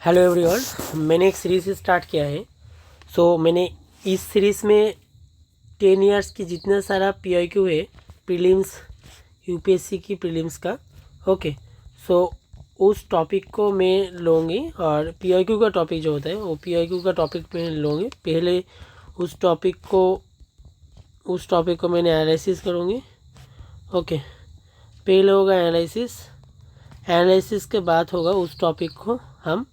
Hello everyone, मैंने एक series start किया है। मैंने इस सीरीज़ में 10 इयर्स की जितना सारा पीआईक्यू है, प्रीलिम्स यूपीएससी की प्रीलिम्स का। ओके, सो उस टॉपिक को मैं लूँगी और पीआईक्यू का टॉपिक जो होता है वो पीआईक्यू का टॉपिक मैं लूँगी। पहले उस टॉपिक को मैंने एनालिसिस करूँगी। ओके, पहले होगा एनालिसिस के बाद होगा उस टॉपिक को हम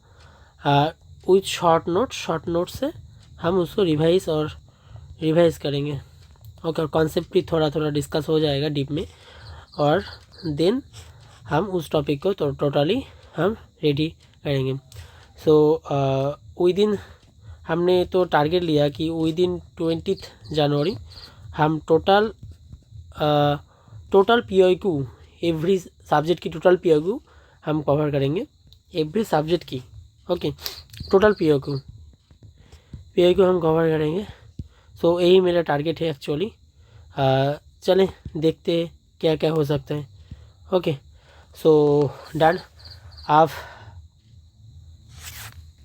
विथ शॉर्ट नोट से हम उसको रिवाइज़ करेंगे। ओके, और कॉन्सेप्ट भी थोड़ा थोड़ा डिस्कस हो जाएगा डीप में, और देन हम उस टॉपिक को टोटली हम रेडी करेंगे। विद इन हमने तो टारगेट लिया कि विद इन 20 जनवरी हम टोटल पीआईक्यू एवरी सब्जेक्ट की टोटल पीआईक्यू हम कवर करेंगे, एवरी सब्जेक्ट की। ओके, टोटल पीआईक्यू हम कवर करेंगे। यही मेरा टारगेट है एक्चुअली। चलें देखते हैं क्या क्या हो सकता है। Okay, done. आप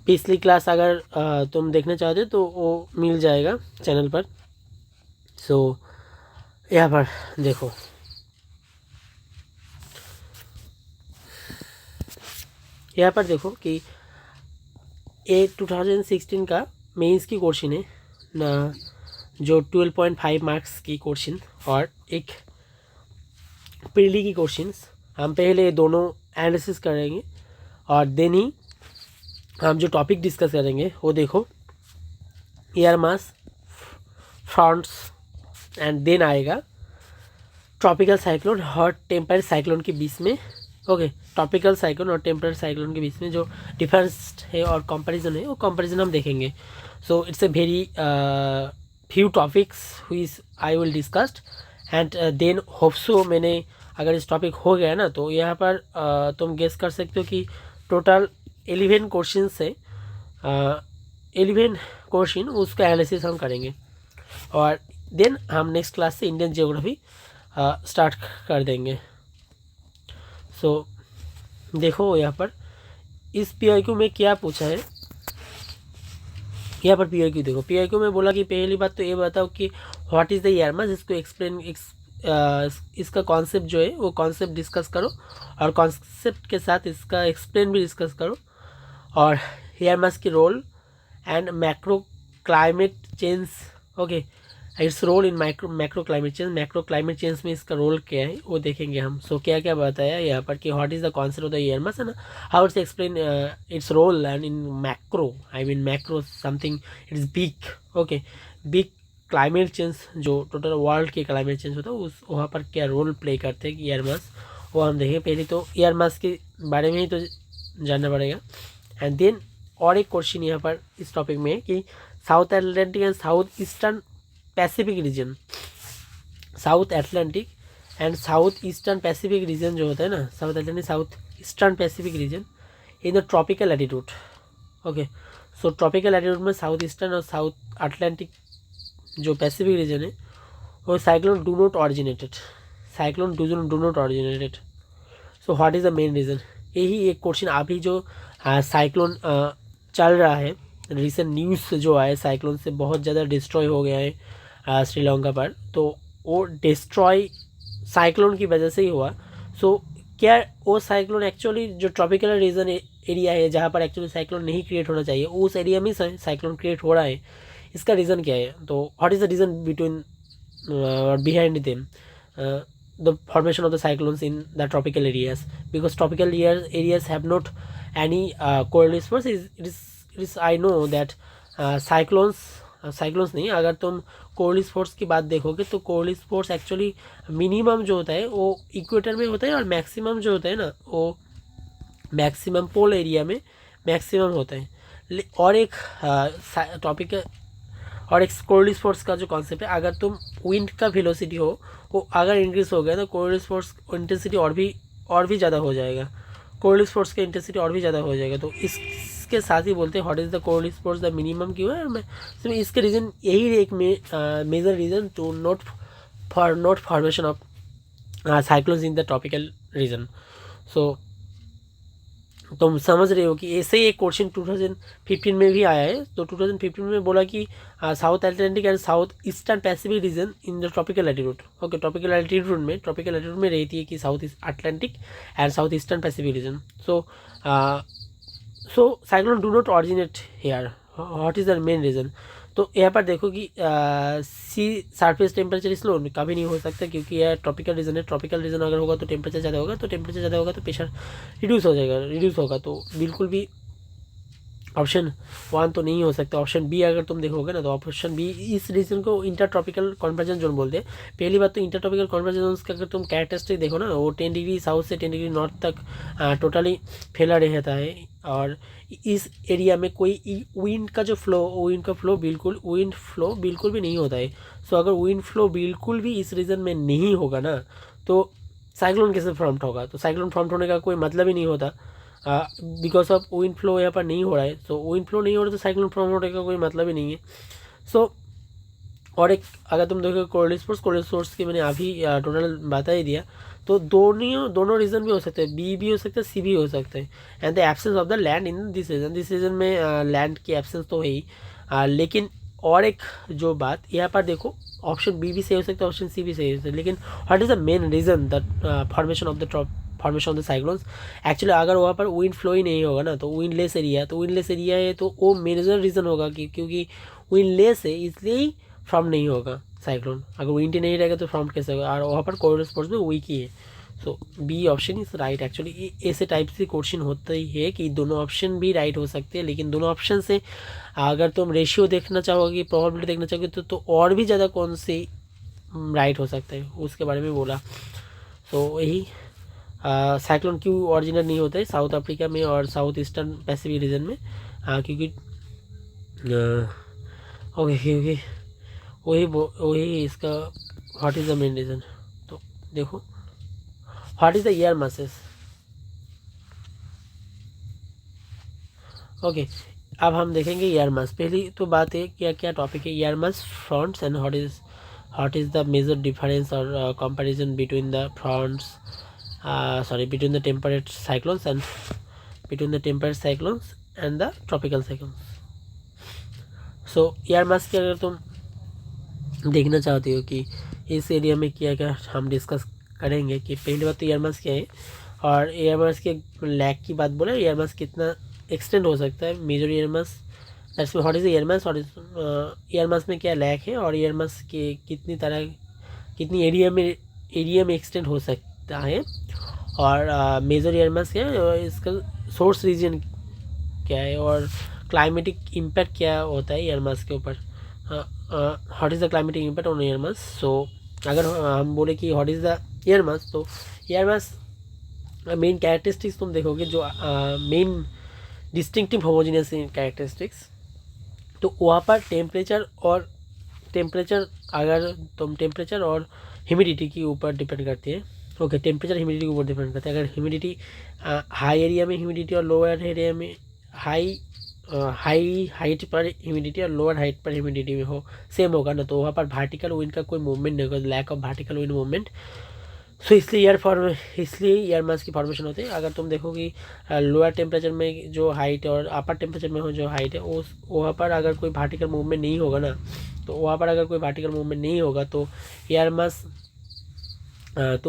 पिछली क्लास अगर तुम देखना चाहते तो वो मिल जाएगा चैनल पर। यहाँ पर देखो, यहाँ पर देखो कि ये 2016 का मेंस की क्वेश्चन है ना, जो 12.5 मार्क्स की क्वेश्चन और एक प्रीली की क्वेश्चंस। हम पहले दोनों एनालिसिस करेंगे और देन ही हम जो टॉपिक डिस्कस करेंगे वो देखो, air mass, fronts, and then आएगा ट्रॉपिकल साइक्लोन और टेम्परेट साइक्लोन के बीच में। ओके, ट्रॉपिकल साइक्लोन और टेम्परेट साइक्लोन के बीच में जो डिफरेंस है और कंपैरिजन है वो कंपैरिजन हम देखेंगे। It's a very few topics which I will discussed and then hope so. मैंने अगर इस टॉपिक हो गया ना तो यहाँ पर तुम गेस कर सकते हो कि टोटल 11 क्वेश्चन से 11 क्वेश्चन उसका एनालिसिस हम करेंगे और देन हम नेक्स्ट क्लास से इंडियन जियोग्राफी स्टार्ट कर देंगे। देखो यहाँ पर इस पीआईक्यू में क्या पूछा है। यहाँ पर पीआईक्यू देखो, पीआईक्यू में बोला कि पहली बात तो ये बताओ कि व्हाट इज़ द एयर मास, इसको एक्सप्लेन इसका कॉन्सेप्ट जो है वो कॉन्सेप्ट डिस्कस करो और कॉन्सेप्ट के साथ इसका एक्सप्लेन भी डिस्कस करो, और एयर मास की role and macro climate change. Okay, its role in macro climate change में इसका रोल क्या है वो देखेंगे हम। क्या क्या बताया यहाँ पर कि what is the concept of the air mass है ना, how it's explain its role and in macro, I mean macro something it's big. Okay, big climate change जो टोटल वर्ल्ड के क्लाइमेट चेंज होता है उस वहाँ पर क्या रोल प्ले करते हैं एयर मास, वो हम देखें। पहले तो एयर मास के बारे में ही तो जानना पड़ेगा। एंड देन और एक क्वेश्चन यहाँ पर इस टॉपिक में है कि south Atlantic and south eastern Pacific reason, south Atlantic and south eastern Pacific reason जो होता है ना, south Atlantic south eastern Pacific region in the tropical attitude. Okay, tropical attitude में साउथ ईस्टर्न और साउथ अटलांटिक जो Pacific region है वो cyclone do not originated, what is the main reason. यही एक क्वेश्चन अभी जो साइक्लोन चल रहा है, रिसेंट न्यूज़ जो आए साइक्लोन से बहुत ज़्यादा डिस्ट्रॉय हो गया है श्रीलंका पर, तो वो डिस्ट्रॉय साइक्लोन की वजह से ही हुआ। क्या वो साइक्लोन एक्चुअली जो ट्रॉपिकल रीजन एरिया है जहाँ पर एक्चुअली साइक्लोन नहीं क्रिएट होना चाहिए उस एरिया में साइक्लोन क्रिएट हो रहा है, इसका रीज़न क्या है। तो what is the reason between behind them the formation of the cyclones in the tropical areas, because tropical areas have not any coordinates force. It is I know that cyclones नहीं, अगर तुम कोरलिस force की बात देखोगे तो कोरलिस force actually minimum जो होता है वो इक्वेटर में होता है और मैक्सिमम जो होता है ना वो मैक्सिमम पोल एरिया में मैक्सिमम होता है। और एक टॉपिक और एक कोरलिस फोर्स का जो कॉन्सेप्ट है, अगर तुम विंड का वेलोसिटी हो वो अगर इंक्रीज हो गया तो कोरलिस फोर्स इंटेंसिटी और भी ज़्यादा हो जाएगा, कोरलिस फोर्स का इंटेंसिटी और भी ज़्यादा हो जाएगा। तो इसके साथ ही बोलते हैं what is the Coriolis force the minimum क्यों है। तो इसके रीज़न यही एक major reason to not formation of cyclones in the tropical region. तुम समझ रहे हो कि ऐसे ही एक क्वेश्चन 2015 में भी आया है। तो 2015 में बोला कि south Atlantic and south eastern Pacific region in the tropical latitude. Okay, tropical latitude में रहती है कि south Atlantic and south eastern Pacific region. So cyclone do not originate here, what is the main reason. तो यहाँ पर देखो कि सी surface temperature slow कभी नहीं हो सकता, क्योंकि यह ट्रॉपिकल रीजन है। ट्रॉपिकल रीजन अगर होगा तो टेम्परेचर ज़्यादा होगा, तो टेम्परेचर ज़्यादा होगा तो प्रेशर रिड्यूस होगा। तो बिल्कुल भी ऑप्शन 1 तो नहीं हो सकता। ऑप्शन बी अगर तुम देखोगे ना, तो ऑप्शन बी, इस रीजन को इंटर ट्रॉपिकल कन्वर्जेंस जोन बोलते हैं। पहली बात तो इंटर ट्रॉपिकल कन्वर्जेंस जोन का अगर तुम कैरेक्टरिस्टिक देखो ना, वो 10 डिग्री साउथ से 10 डिग्री नॉर्थ तक टोटली फैला रहता है। और इस एरिया में कोई विंड का फ्लो बिल्कुल भी नहीं होता है। सो अगर विंड फ्लो बिल्कुल भी इस रीजन में नहीं होगा ना, तो साइक्लोन कैसे फॉर्म होगा। तो साइक्लोन फॉर्म होने का कोई मतलब ही नहीं होता, बिकॉज ऑफ विंड फ्लो यहाँ पर नहीं हो रहा है। सो विंड फ्लो नहीं हो रहा तो साइक्लोन फॉर्म होने का कोई मतलब ही नहीं है। सो और एक अगर तुम देखो कोल्ड स्पोर्ट्स की मैंने अभी टोटल बता ही दिया। तो दोनों रीज़न भी हो सकते हैं, बी भी हो सकता है, सी भी हो सकते हैं। And the absence of the land in this region में लैंड की एब्सेंस तो है ही। लेकिन और एक जो बात यहाँ पर देखो, ऑप्शन बी भी सही हो सकता है, ऑप्शन सी भी सही हो सकता है, लेकिन what is the main reason the formation of the cyclones. Actually अगर वहाँ पर विंड फ्लो ही नहीं होगा ना, तो विंडलेस एरिया है, तो वो मेजर रीज़न होगा कि क्योंकि विंडलेस है इसलिए ही फॉर्म नहीं होगा साइक्लोन। अगर विंड ही नहीं रहेगा तो फॉर्म कैसे होगा, और वहाँ पर कोल्ड स्पोर्ट्स में वीक ही है। So B option is right. Actually ऐसे टाइप से क्वेश्चन होता ही है कि दोनों ऑप्शन भी राइट हो सकते हैं, लेकिन दोनों ऑप्शन से अगर तुम रेशियो देखना चाहोगे, प्रोबेबिलिटी देखना चाहोगे, तो और भी ज़्यादा कौन से राइट हो सकते हैं उसके बारे में बोला। तो यही साइक्लोन क्यों ऑरिजिनल नहीं होता है साउथ अफ्रीका में और साउथ ईस्टर्न पैसिफिक रीजन में, क्योंकि ओके वही इसका what is the main reason. तो देखो, what is the air masses. Okay, अब हम देखेंगे एयर मास। पहली तो बात है क्या क्या टॉपिक है air mass fronts and what is the major difference और comparison between the fronts, between the temperate cyclones and the tropical cyclones. So air mass की अगर तुम देखना चाहते हो कि इस एरिया में क्या क्या हम डिस्कस करेंगे, कि पहली बात तो एयर मास क्या है, और एयर मास के लैग की बात बोले, एयर मास कितना एक्सटेंड हो सकता है, major air mass, that's what is air mass, और एयर मास में क्या लैग है, और एयर मास के कितनी एरिया में एक्सटेंड हो सकता है, और मेजर एयर मास क्या है, और इसका सोर्स रीजन क्या है, और क्लाइमेटिक इम्पैक्ट क्या होता है एयर मास के ऊपर, what is the climatic impact on air mass. So अगर हम बोले कि what is the air mass, तो एयर मास मेन कैरेक्टरिस्टिक्स तुम देखोगे जो मेन डिस्टिंक्टिव होमोजीनियस कैरेक्टरिस्टिक्स, तो वहाँ पर टेम्परेचर और ह्यूमिडिटी के ऊपर डिपेंड करती है। ओके, टेम्परेचर ह्यूमिडिटी के ऊपर डिपेंड करता है। अगर ह्यूमिडिटी हाई एरिया में ह्यूमिडिटी और लोअर एरिया में हाई हाइट पर ह्यूमिडिटी और लोअर हाइट पर ह्यूमिडिटी में हो सेम होगा ना, तो वहाँ पर वर्टिकल विंड का कोई मूवमेंट नहीं होगा, lack of vertical wind movement. So इसलिए एयर मास की फॉर्मेशन होती है। अगर तुम देखो कि लोअर टेम्परेचर में जो हाइट है और अपर टेम्परेचर में जो हाइट है, उस वहाँ पर अगर कोई वर्टिकल मूवमेंट नहीं होगा ना, तो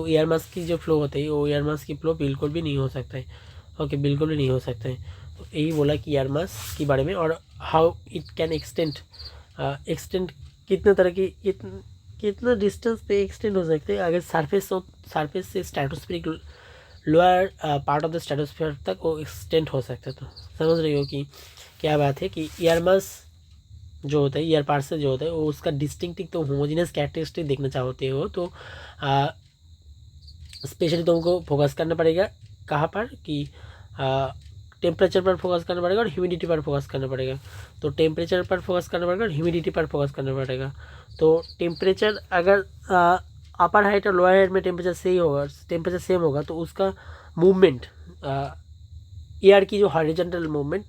एयर मास की जो फ्लो होती है, वो एयर मास की फ्लो बिल्कुल भी नहीं हो सकता है। ओके, बिल्कुल भी नहीं हो सकता है। तो यही बोला कि एयर मास के बारे में, और हाउ इट कैन एक्सटेंड कितने तरह की कितना डिस्टेंस पे एक्सटेंड हो सकते हैं। अगर सरफेस से stratospheric lower part of the stratosphere तक वो एक्सटेंड हो सकता है। तो समझ रही हो कि क्या बात है, कि एयर मास जो होता है, एयर पार्सल जो होता है, वो उसका डिस्टिंक्टिव तो होमोजेनियस कैरेक्टरिस्टिक देखना चाहते हो, तो स्पेशली तुमको फोकस करना पड़ेगा कहाँ पर, कि टेम्परेचर पर फोकस करना पड़ेगा और ह्यूमिडिटी पर फोकस करना पड़ेगा। तो टेम्परेचर पर फोकस करना पड़ेगा और ह्यूमिडिटी पर फोकस करना पड़ेगा। तो टेम्परेचर अगर अपर हाइट और लोअर हाइट में टेम्परेचर सेम होगा, तो उसका मूवमेंट एयर की जो हॉरिजॉन्टल मूवमेंट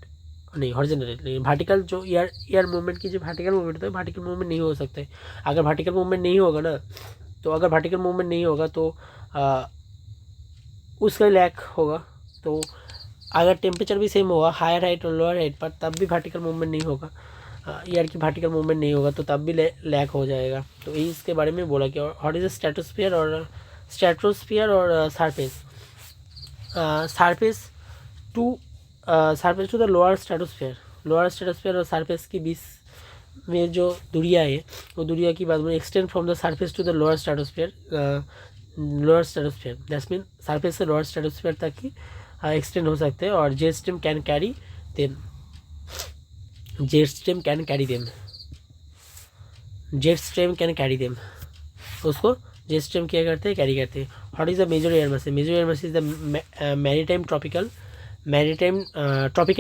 नहीं, वर्टिकल जो एयर मूवमेंट की जो वर्टिकल मूवमेंट होता है, वर्टिकल मूवमेंट नहीं हो सकता है। अगर वर्टिकल मूवमेंट नहीं होगा ना, तो उसका लैक होगा। तो अगर टेम्परेचर भी सेम होगा हायर हाइट और लोअर हाइट पर, तब भी वर्टिकल मूवमेंट नहीं होगा, एयर की वर्टिकल मूवमेंट नहीं होगा, तो तब भी लैक हो जाएगा। तो यही इसके बारे में बोला कि व्हाट इज स्ट्रेटोस्फियर और surface. Surface to the lower stratosphere और सरफेस के बीच में जो दूरियाँ है, वो दूरियाँ की बात में extend from the surface to the lower stratosphere that's mean surface से लोअर स्ट्रेटोस्फियर तक की एक्सटेंड हो सकते हैं। और jet stream can carry them उसको जेट स्ट्रीम क्या करते हैं, कैरी करते हैं। What is the major air mass is the maritime tropical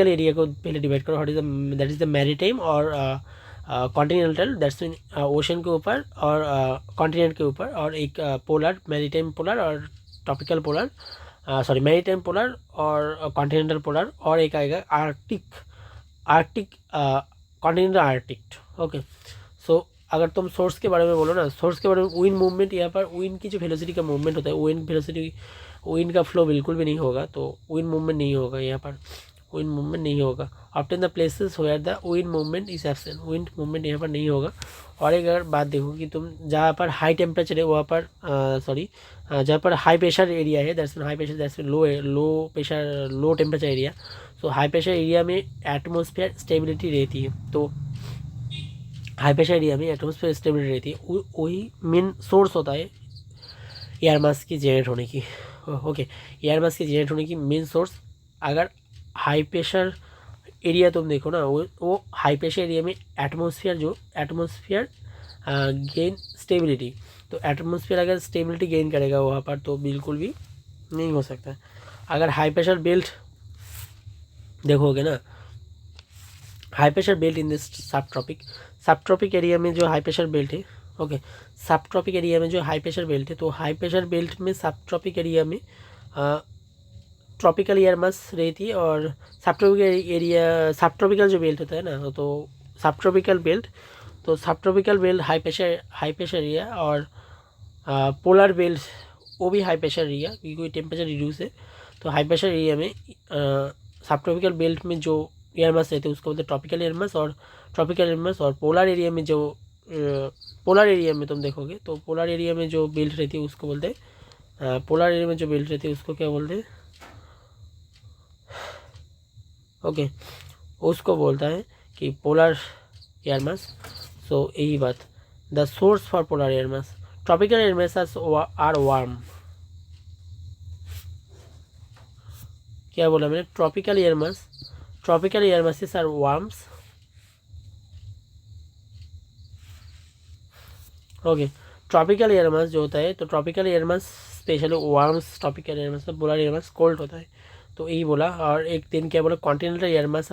area को पहले डिवाइड करो। दैट इज द मैरीटाइम और कॉन्टिनेंटल, दैट्स मीन ओशन के ऊपर और कॉन्टिनेंट के ऊपर, और एक पोलर, मैरीटाइम पोलर और ट्रॉपिकल पोलर, मैरीटाइम पोलर और कॉन्टिनेंटल पोलर, और एक आएगा आर्कटिक कॉन्टिनेंटल आर्कटिक। ओके, सो अगर तुम सोर्स के बारे में बोलो ना, सोर्स के बारे में विंड मूवमेंट, यहाँ पर विंड की जो वेलोसिटी का मूवमेंट होता है, विंड का फ्लो बिल्कुल भी नहीं होगा, तो विंड मूवमेंट नहीं होगा, यहाँ पर विंड मूवमेंट नहीं होगा। Often the places where the wind movement is absent, wind movement यहाँ पर नहीं होगा। और एक अगर बात देखो कि तुम जहाँ पर हाई टेम्परेचर है वहाँ पर जहाँ पर हाई प्रेशर एरिया है, that's mean low temperature area, so high pressure area में एटमॉस्फेयर स्टेबिलिटी रहती है। तो हाई प्रेशर एरिया में एटमॉस्फेयर स्टेबिलिटी रहती है, वही मेन सोर्स होता है एयर मास की जनरेट होने की। ओके, एयर मास की जनरेट होने की मेन सोर्स, अगर हाई प्रेशर एरिया तुम देखो ना, वो हाई प्रेशर एरिया में एटमॉस्फेयर गेन स्टेबिलिटी, तो एटमॉस्फेयर अगर स्टेबिलिटी गेन करेगा वहाँ पर, तो बिल्कुल भी नहीं हो सकता। अगर हाई प्रेशर बेल्ट देखोगे ना, high pressure belt in this सब ट्रॉपिक एरिया में जो हाई प्रेशर बेल्ट है, ओके, सब ट्रॉपिक एरिया में जो हाई प्रेशर बेल्ट है, तो हाई प्रेशर बेल्ट में सब ट्रॉपिक एरिया में ट्रॉपिकल एयर मास रहती है, और सब ट्रॉपिकल जो बेल्ट होता है ना, तो सब tropical belt high pressure area, और पोलर बेल्ट वो भी हाई प्रेशर एरिया, क्योंकि टेम्परेचर रिड्यूस है। तो हाई प्रेशर एरिया में सब ट्रॉपिकल बेल्ट में जो एयर मास रहते हैं उसको बोलते हैं ट्रॉपिकल एयर मास। और पोलर एरिया में पोलर एरिया में तुम देखोगे तो पोलर एरिया में जो बेल्ट रहती है उसको बोलते हैं उसको क्या बोलते हैं, ओके, उसको बोलता है कि पोलर एयर मास। सो यही बात, the source for polar air mass, tropical air masses are warm. क्या बोला मैंने, tropical air masses are warms. Okay, tropical air mass जो होता है, तो tropical air mass specially warms, tropical air mass, polar air mass cold होता है, तो यही बोला। और एक दिन क्या बोला, कॉन्टिनेंटल एयर मास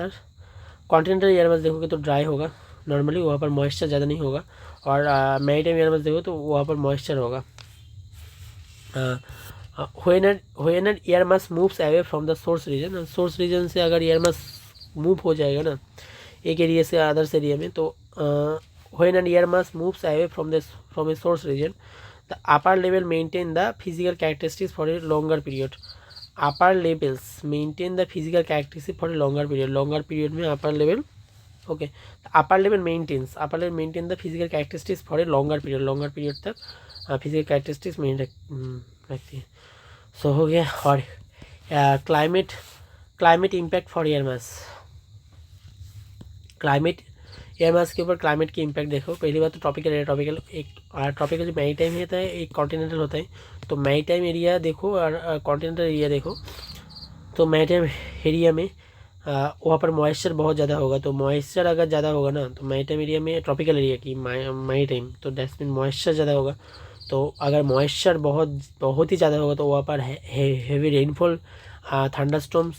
देखोगे तो ड्राई होगा नॉर्मली, वहाँ पर मॉइस्चर ज़्यादा नहीं होगा। और मैरीटाइम एयर मास देखो तो वहाँ पर मॉइस्चर होगा। When an air mass moves away from the source region से अगर एयर मास मूव हो जाएगा ना एक एरिया से अदर्स एरिया में, तो when an air mass moves away from a source region, the upper level maintain the physical characteristics for a longer period. Upper levels maintain the physical characteristics for a longer period में upper level, okay, the upper level maintain the physical characteristics for a longer period तक physical characteristics maintain रखती है। सो हो गया। और climate impact for air mass, air mass के ऊपर climate की इम्पैक्ट देखो। पहली बात तो ट्रॉपिकल जो मैरीटाइम होता है, एक कॉन्टिनेंटल होता है। तो मैरीटाइम एरिया देखो और कॉन्टिनेंटल एरिया देखो। तो मैरीटाइम एरिया में वहाँ पर मॉइस्चर बहुत ज़्यादा होगा। तो मॉइस्चर अगर ज़्यादा होगा ना, तो मैरीटाइम एरिया में, ट्रॉपिकल एरिया की मैरीटाइम, तो दैट्स मीन मॉइस्चर ज़्यादा होगा। तो अगर मॉइस्चर बहुत ही ज़्यादा होगा तो वहाँ पर heavy rainfall, thunderstorms,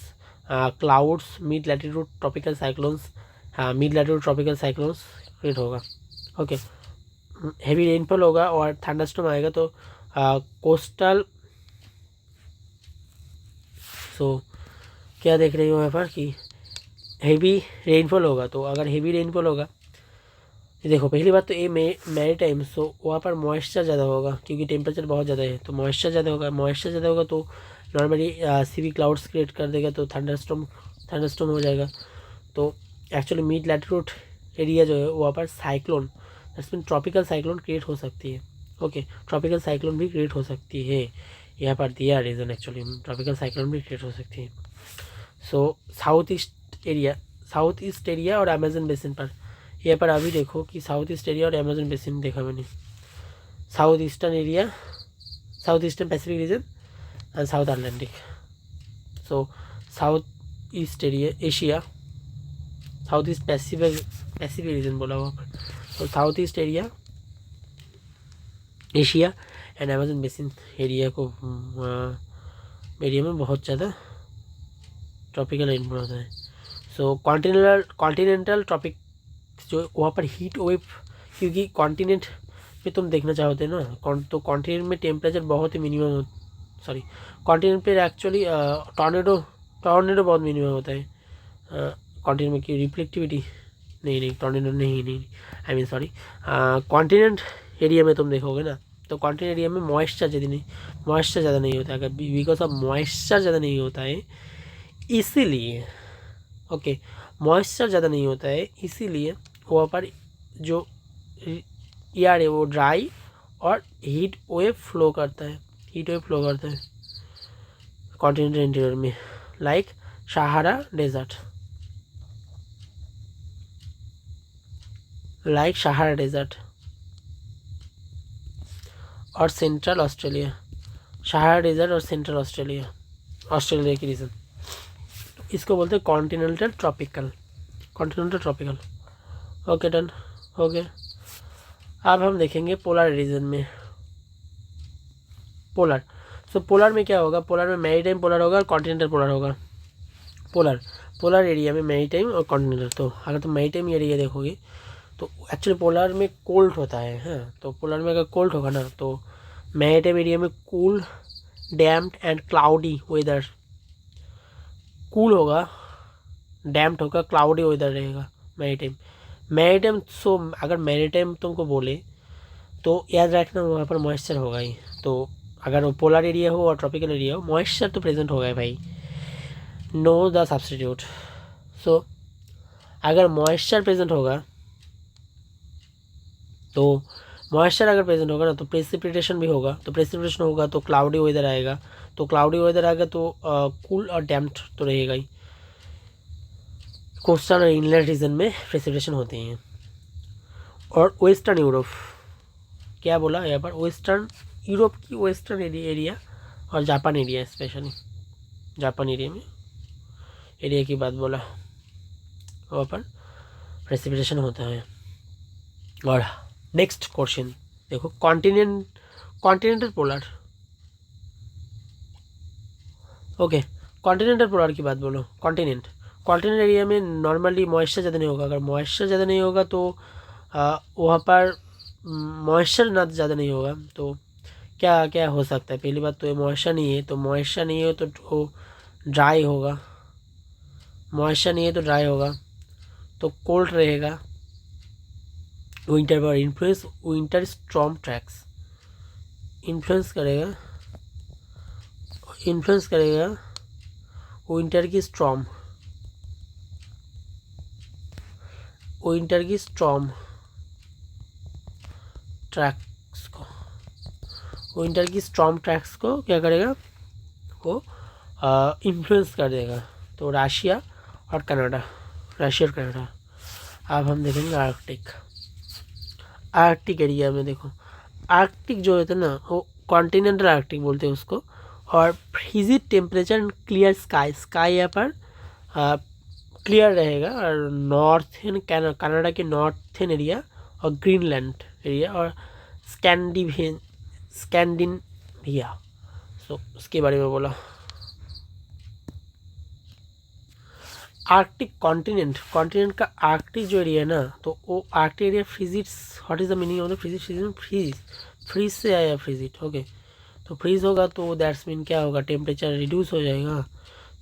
clouds, mid latitude tropical cyclones create होगा। ओके, हेवी रेनफॉल होगा और थंडरस्टॉर्म आएगा। तो कोस्टल, सो क्या देख रही हो यहाँ पर कि हेवी रेनफॉल होगा। तो अगर हेवी रेनफॉल होगा, देखो पहली बात तो ये मैरीटाइम, सो वहाँ पर मॉइस्चर ज़्यादा होगा क्योंकि टेम्परेचर बहुत ज़्यादा है। तो मॉइस्चर ज़्यादा होगा तो नॉर्मली सीवी क्लाउड्स क्रिएट कर देगा तो थंडरस्टॉर्म हो जाएगा। तो एक्चुअली मिड लैटिट्यूड एरिया जो है वहाँ पर cyclone that's mean tropical cyclone create हो सकती है। ओके, ट्रॉपिकल साइक्लोन भी क्रिएट हो सकती है, यहाँ पर दिया रीज़न एक्चुअली ट्रॉपिकल साइक्लोन भी क्रिएट हो सकती है। सो साउथ ईस्ट एरिया और अमेजन बेसिन पर, यहाँ पर अभी देखो कि साउथ ईस्ट एरिया और अमेजन बेसिन देखा मैंने, south eastern area, south eastern Pacific reason and south Atlantic. So south east area Asia, south east Pacific region बोला हुआ पर, तो south east area Asia and Amazon basin area को area में बहुत ज़्यादा ट्रॉपिकल इन्फ्लुएंस होता है। सो कॉन्टिनेंटल ट्रॉपिक जो वहाँ पर हीट वेव, क्योंकि कॉन्टिनेंट में तुम देखना चाहते हैं ना, तो कॉन्टिनेंट में टेम्परेचर बहुत ही मिनिमम कॉन्टिनेंट पे एक्चुअली टॉर्नेडो बहुत मिनिमम होता है कॉन्टिनेंट में, की रिफ्लेक्टिविटी नहीं टॉर्नेडो नहीं I mean sorry, continent area में तुम देखोगे ना तो कॉन्टिनेंट एरिया में मॉइस्चर ज़्यादा नहीं होता है, अगर बिकॉज ऑफ मॉइस्चर ज़्यादा नहीं होता है इसीलिए, ओके, मॉइस्चर ज़्यादा नहीं होता है इसीलिए वहाँ पर जो एयर है वो ड्राई और हीट वेव फ्लो करता है कॉन्टिनेंटल इंटीरियर में, लाइक सहारा डेजर्ट और सेंट्रल ऑस्ट्रेलिया, सहारा डेजर्ट और सेंट्रल ऑस्ट्रेलिया की रीजन, इसको बोलते हैं continental tropical. Okay done, okay. अब हम देखेंगे पोलर रीजन में, पोलर में क्या होगा, पोलर में मैरीटाइम पोलर होगा और कॉन्टिनेंटल पोलर होगा। पोलर एरिया में मैरीटाइम और कॉन्टिनेंटल, तो अगर तुम मैरीटाइम एरिया देखोगे तो एक्चुअली पोलर में कोल्ड होता है, हाँ, तो पोलर में अगर कोल्ड होगा ना तो मैरीटाइम एरिया में cool, damped and cloudy weather, cool होगा, डैम्प्ड होगा, क्लाउडी वेदर रहेगा मैरीटाइम। सो अगर मैरीटाइम तुमको बोले तो याद रखना वहाँ पर मॉइस्चर होगा ही, तो अगर वो पोलर एरिया हो और ट्रॉपिकल एरिया हो मॉइस्चर तो प्रेजेंट होगा ही भाई, नो द सब्स्टिट्यूट। सो अगर मॉइस्चर प्रेजेंट होगा तो ना तो प्रेसिपिटेशन भी होगा, तो प्रेसिपिटेशन होगा तो क्लाउडी वेदर आएगा, तो क्लाउडी वेदर आएगा तो कूल और डैम्प्ड तो रहेगा ही। कोस्टल और इनलैंड रीजन में प्रेसिपिटेशन होते हैं। और वेस्टर्न यूरोप, क्या बोला यहाँ पर, वेस्टर्न यूरोप की वेस्टर्न एरिया और Japan area, specially Japan area की बात बोला, वहाँ पर प्रेसिपिटेशन होता है। और नेक्स्ट क्वेश्चन देखो, continental polar, okay, continental polar की बात बोलो। कॉन्टिनेंट एरिया में नॉर्मली मॉइस्चर ज़्यादा नहीं होगा, अगर मॉइस्चर ज़्यादा नहीं होगा तो वहाँ पर मॉइस्चर ना ज़्यादा नहीं होगा तो क्या क्या हो सकता है, पहली बात तो ये मॉइस्चर नहीं है, तो मॉइस्चर नहीं है तो वो ड्राई होगा, तो कोल्ड रहेगा, विंटर पर influence, winter storm tracks influence करेगा विंटर की स्टॉर्म ट्रैक्स को क्या करेगा, वो इन्फ्लुएंस कर देगा, तो रशिया और कनाडा। अब हम देखेंगे आर्कटिक एरिया में। देखो आर्कटिक जो होता है ना वो कॉन्टिनेंटल आर्कटिक बोलते हैं उसको, और frigid temperature and clear sky यहाँ पर क्लियर रहेगा, और नॉर्थन कनाडा के नॉर्थन एरिया और ग्रीनलैंड एरिया और स्कैंडिनेविया, सो उसके बारे में बोला। आर्कटिक कॉन्टिनेंट का आर्कटिक जो एरिया है ना, तो वो Arctic area frigids, what is the meaning of the freeze से आया फ्रीजिड, ओके, तो फ्रीज होगा तो दैट्स मीन क्या होगा, टेम्परेचर रिड्यूस हो जाएगा,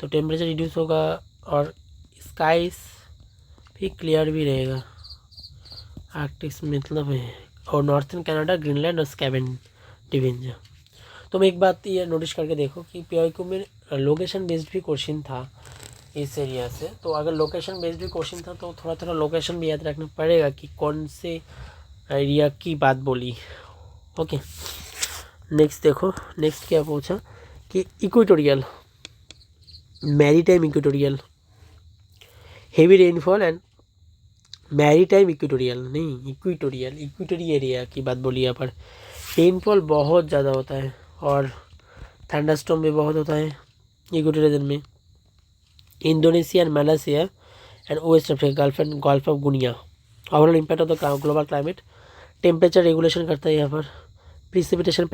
तो टेम्परेचर रिड्यूस होगा और स्काइस भी क्लियर भी रहेगा, आर्कटिक मतलब है, और नॉर्थन कनाडा, ग्रीनलैंड और स्कैंडिनेविया। तुम एक बात ये नोटिस करके देखो कि पीआईक्यू में लोकेशन बेस्ड भी क्वेश्चन था इस एरिया से, तो अगर लोकेशन बेस्ड भी क्वेश्चन था तो थोड़ा थोड़ा लोकेशन भी याद रखना पड़ेगा कि कौन से एरिया की बात बोली। ओके, नेक्स्ट देखो, नेक्स्ट क्या पूछा कि equatorial, maritime equatorial, heavy rainfall and maritime equatorial, नहीं इक्वेटोरियल, इक्वेटोरियल एरिया की बात बोली यहाँ पर। रेनफॉल बहुत ज़्यादा होता है और थंडरस्टॉर्म भी बहुत होता है इक्वेटोरियल रीजन में। Indonesia and Malaysia and West Africa, gulf of Guinea. Overall impact of the global climate, temperature regulation करता है यहाँ पर। प्रिसिपिटेशन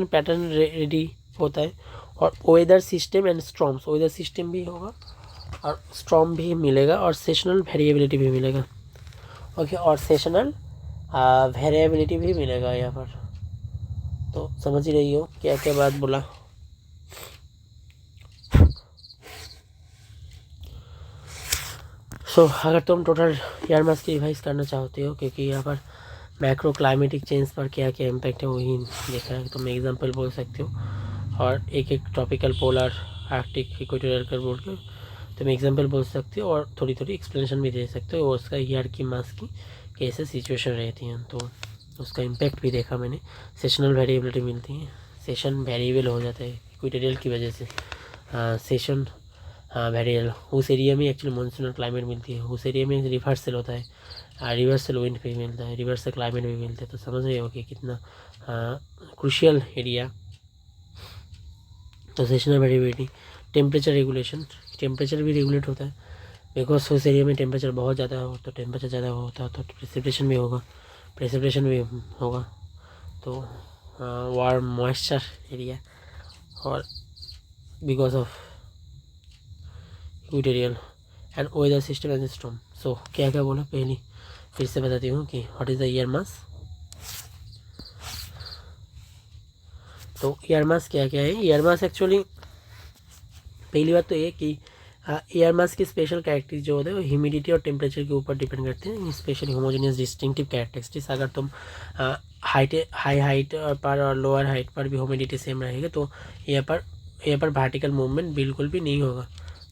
पैटर्न रेडी होता है और weather system and storms, weather system भी होगा और स्टॉर्म भी मिलेगा और सेशनल वेरिएबिलिटी भी मिलेगा। ओके, और सेशनल वेरिएबिलिटी भी मिलेगा यहाँ पर। तो समझ ही रही हो क्या क्या बात बोला। अगर तुम टोटल ईयर मास की रिवाइज करना चाहते हो, क्योंकि यहाँ पर मैक्रो क्लाइमेटिक चेंज पर क्या क्या इम्पैक्ट है वही देखा है, तुम एग्जांपल बोल सकते हो और एक एक ट्रॉपिकल, पोलर, आर्कटिक, इक्वेटोरियल कर बोल के तुम एग्जांपल बोल सकते हो और थोड़ी थोड़ी एक्सप्लेनेशन भी दे सकते हो और उसका ईयर की मास की कैसे सिचुएशन रहती हैं, तो उसका इम्पैक्ट भी देखा मैंने। सेशनल वेरिएबिलिटी मिलती है, सेशन वेरिएबल हो जाता है इक्वेटोरियल की वजह से। सेशन वेरिएबल उस एरिया में एक्चुअली मानसूनल क्लाइमेट मिलती है, उस एरिया में रिवर्सल होता है, रिवर्सल विंड भी मिलता है, रिवर्सल क्लाइमेट भी मिलता है। तो समझ रहे हो कि कितना क्रूशियल एरिया। तो sessional variability, temperature regulation, temperature भी रेगुलेट होता है बिकॉज उस एरिया में टेम्परेचर बहुत ज़्यादा हो, तो टेम्परेचर ज़्यादा होता है तो प्रेसिपिटेशन भी होगा, प्रेसिपिटेशन भी होगा। तो वार्म मॉइस्चर एरिया और because of equatorial and weather system and storm. So क्या क्या बोला पहले फिर से बताती हूँ कि what is the air mass. तो ईयर मास क्या क्या है, ईयर मास एक्चुअली पहली बात तो ये कि एयर मास की स्पेशल कैरेक्टरिस्टिक जो होते हैं वो ह्यूमिडिटी और टेम्परेचर के ऊपर डिपेंड करते हैं, स्पेशली होमोजेनियस डिस्टिंक्टिव कैरेक्टरिस्टिक्स। अगर तुम हाई हाइट पर और लोअर हाइट पर भी ह्यूमिडिटी सेम रहेगा तो यहाँ पर वर्टिकल मूवमेंट बिल्कुल भी नहीं होगा,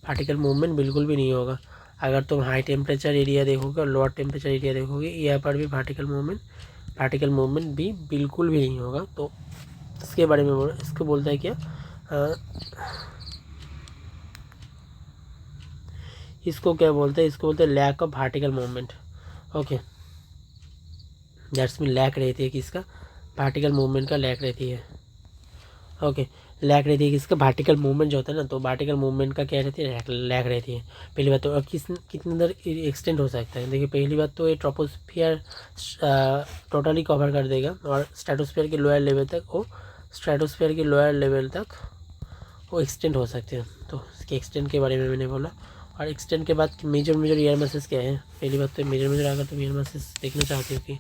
वर्टिकल मूवमेंट बिल्कुल भी नहीं होगा। अगर तुम हाई टेम्परेचर एरिया देखोगे और लोअर टेम्परेचर एरिया देखोगे यहाँ पर भी वर्टिकल मूवमेंट भी बिल्कुल भी नहीं होगा। तो इसके बारे में इसको बोलता है क्या, इसको क्या बोलते हैं, इसको बोलते हैं lack of vertical movement. Okay, that's mean lack रहती है कि इसका वर्टिकल मूवमेंट का लैक रहती है। ओके, लैक रहती है कि इसका वर्टिकल मूवमेंट जो होता है ना, तो वर्टिकल मूवमेंट का क्या रहती है, लैक रहती है। पहली बात तो अब कितने देर एक्सटेंड हो सकता है, देखिए पहली बात तो ये ट्रोपोस्फियर टोटली कवर कर देगा और स्ट्रेटोस्फियर के लोअर लेवल तक वो एक्सटेंड हो सकते हैं। तो इसके एक्सटेंड के बारे में मैंने बोला। और एक्सटेंड के बाद मेजर ईयर मासेस क्या है, पहली बात तो मेजर अगर तुम ईयर मासेस देखना चाहते हो कि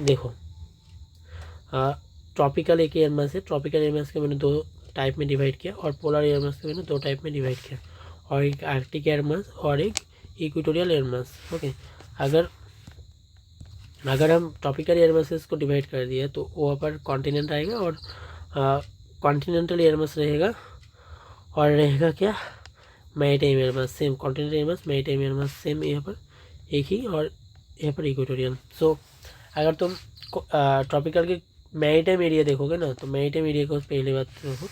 देखो ट्रॉपिकल एक ईयर मास है, ट्रॉपिकल ईयर मास के मैंने दो टाइप में डिवाइड किया और पोलर ईयर मास के मैंने दो टाइप में डिवाइड किया, और एक आर्कटिक ईयर मास और एक इक्वेटोरियल ईयर मास। ओके, अगर हम ट्रॉपिकल ईयर मासेस को डिवाइड कर दिया तो वहाँ पर कॉन्टिनेंट आएगा और कॉन्टिनेंटल ईयर मास रहेगा और रहेगा क्या, maritime air mass same, continental air mass, maritime air mass same, यहाँ पर एक ही, और यहाँ पर इक्वेटोरियल। सो अगर तुम ट्रॉपिकल के मैरीटाइम एरिया देखोगे ना, तो मैरीटाइम एरिया को पहले बात देखो,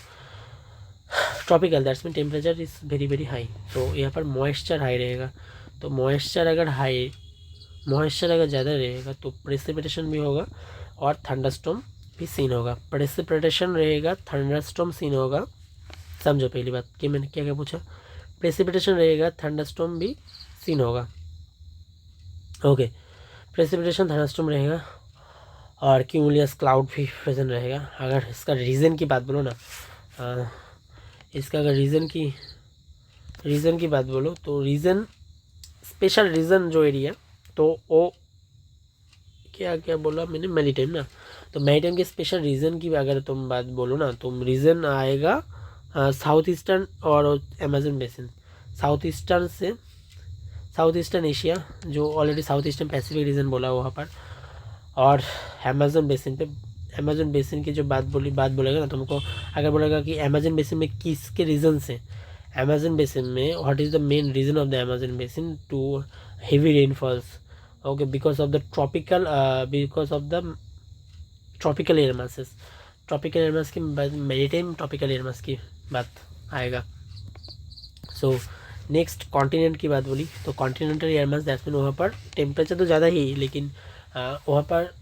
tropical that's mean temperature is very very high, तो यहाँ पर मॉइस्चर हाई रहेगा। तो मॉइस्चर अगर ज़्यादा रहेगा तो प्रेसिपिटेशन भी होगा और थंडरस्टॉर्म भी सीन होगा। प्रेसिपिटेशन रहेगा, थंडरस्टॉर्म सीन होगा। समझो पहली बात कि मैंने क्या क्या पूछा, प्रेसिपिटेशन रहेगा, थंडरस्टॉर्म भी सीन होगा। ओके, प्रेसिपिटेशन, थंडरस्टॉर्म रहेगा और क्यूमुलस क्लाउड भी प्रेजेंट रहेगा। अगर इसका रीज़न की बात बोलो ना, इसका अगर रीज़न की बात बोलो तो रीज़न, स्पेशल रीज़न जो एरिया, तो वो क्या क्या बोला मैंने, मैरीटाइम ना, तो मैरीटाइम के स्पेशल रीज़न की अगर तुम बात बोलो ना, तो रीज़न आएगा साउथ ईस्टर्न और Amazon basin, south eastern Asia जो already south eastern Pacific region बोला वहाँ पर, और अमेजन बेसिन पे अमेजन बेसिन की जो बात बोलेगा ना, तुमको अगर बोलेगा कि अमेजन बेसिन में किसके रीज़न से, अमेजन बेसिन में what is the main reason of the Amazon basin to heavy rainfalls, okay, because of the tropical air masses, tropical air mass की मैरीटाइम ट्रॉपिकल एयर मास की बात आएगा। So next continent की बात बोली तो continental air mass that's mean वहाँ पर टेम्परेचर तो ज़्यादा ही, लेकिन वहाँ पर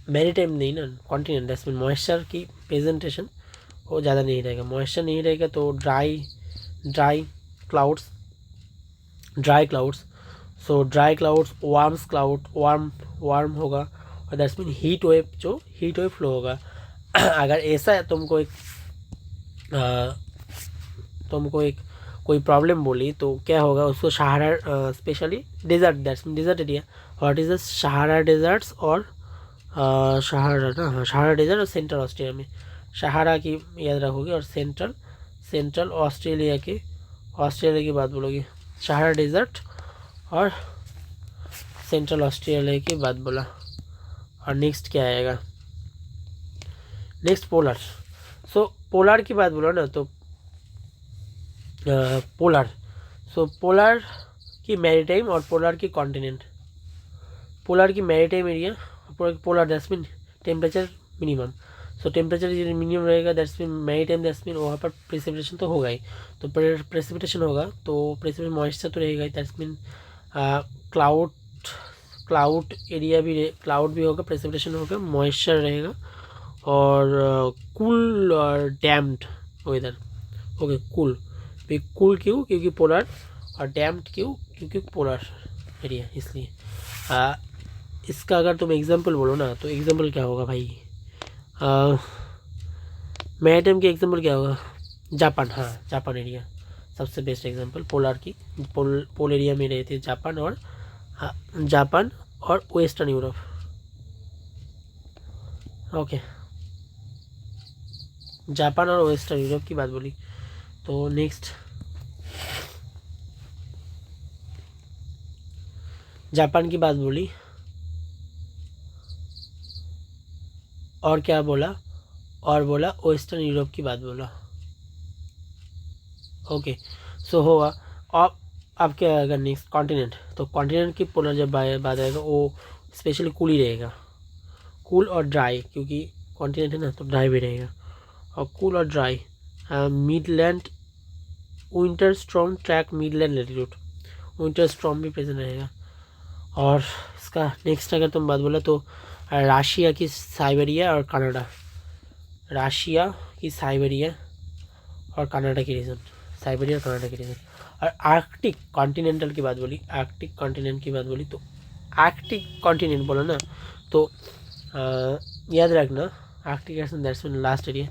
मैरीटाइम नहीं ना, कॉन्टिनेंट दैट्स मीन मॉइस्चर की प्रेजेंटेशन वो ज़्यादा नहीं रहेगा, मॉइस्चर नहीं रहेगा तो ड्राई क्लाउड्स, सो ड्राई क्लाउड्स, वार्म होगा, और that's mean heat wave flow होगा। अगर ऐसा है तुमको एक कोई प्रॉब्लम बोली तो क्या होगा, उसको Sahara specially desert, that's mean desert area, what is the Sahara deserts और सहारा डेजर्ट और सेंट्रल ऑस्ट्रेलिया में, सहारा की याद रखोगे और सेंट्रल ऑस्ट्रेलिया की बात बोलोगे, सहारा डेजर्ट और सेंट्रल ऑस्ट्रेलिया की बात बोला। और नेक्स्ट क्या आएगा, नेक्स्ट पोलर। सो पोलर की बात बोलो ना तो पोलर की मैरीटाइम और पोलर की कॉन्टिनेंट, पोलर की maritime area, polar that's mean temperature minimum, so temperature minimum रहेगा that's mean maritime, that's mean वहाँ पर प्रेसिपिटेशन तो होगा ही, तो प्रेसिपिटेशन होगा तो प्रेसिपिटेशन मॉइस्चर तो रहेगा ही, दैट्स मीन क्लाउड एरिया भी, क्लाउड भी होगा, प्रेसिपिटेशन होगा, मॉइस्चर रहेगा, और कूल और डैम्ड वेदर, ओके, कूल क्यों, क्योंकि पोलर, और डैम्ड क्यों, क्योंकि पोलर एरिया, इसलिए इसका अगर तुम एग्जांपल बोलो ना तो एग्जांपल क्या होगा भाई, मैरीटाइम की एग्जांपल क्या होगा, जापान, हाँ जापान एरिया सबसे बेस्ट एग्जांपल, पोलर की पोल एरिया में रहते हैं जापान और वेस्टर्न यूरोप, ओके, जापान और वेस्टर्न यूरोप की बात बोली। तो नेक्स्ट जापान की बात बोली, और क्या बोला, और बोला वेस्टर्न यूरोप की बात बोला, ओके, सो होगा। अब क्या आएगा नेक्स्ट, कॉन्टिनेंट, तो कॉन्टिनेंट की पोलर जब बात आएगा वो स्पेशली कूल ही रहेगा, कूल और ड्राई, क्योंकि कॉन्टिनेंट है ना तो ड्राई भी रहेगा, और कूल और dry, Midland winter storm track Midland latitude, winter storm भी प्रेजेंट रहेगा। और इसका नेक्स्ट अगर तुम बात बोला तो रशिया की साइबेरिया और कनाडा, रशिया की साइबेरिया और कनाडा की रीजन, साइबेरिया और कनाडा की रीजन। और आर्कटिक कॉन्टिनेंटल की बात बोली, आर्कटिक कॉन्टिनेंट की बात बोली तो आर्कटिक कॉन्टिनेंट बोला ना तो याद रखना, Arctic that's mean last area,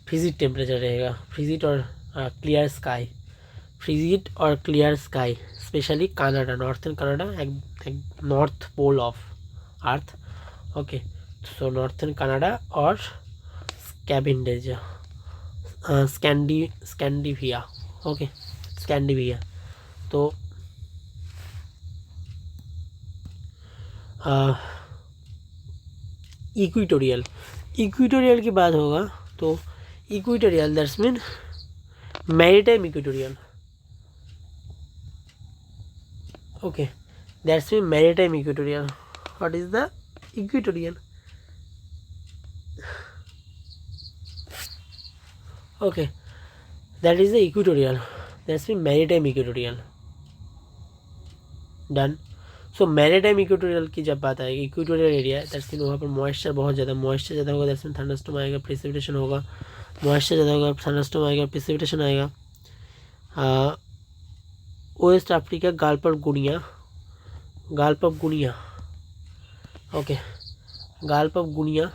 frigid temperature रहेगा, फ्रिजिड और क्लियर स्काई, फ्रिजिड और clear sky, specially Canada, northern Canada, एक north pole of earth, okay, so northern Canada और स्कैंडिनेविया, स्कैंडिनेविया, ओके, स्कैंडिनेविया। तो इक्वेटोरियल की बात होगा तो equatorial that's mean maritime equatorial, okay, that's mean maritime equatorial. What is the equatorial? Okay, that is the equatorial, that's mean maritime equatorial, done. So maritime equatorial की जब बात आएगी, equatorial area that's mean वहाँ पर moisture बहुत ज़्यादा, moisture ज़्यादा होगा दैट्स मीन थंडरस्टॉर्म आएगा, प्रेसिपिटेशन होगा, मॉइस्चर ज़्यादा होगा, थंडरस्टॉर्म आएगा, प्रेसिपिटेशन आएगा। West Africa gulf of Guinea, okay, gulf of Guinea,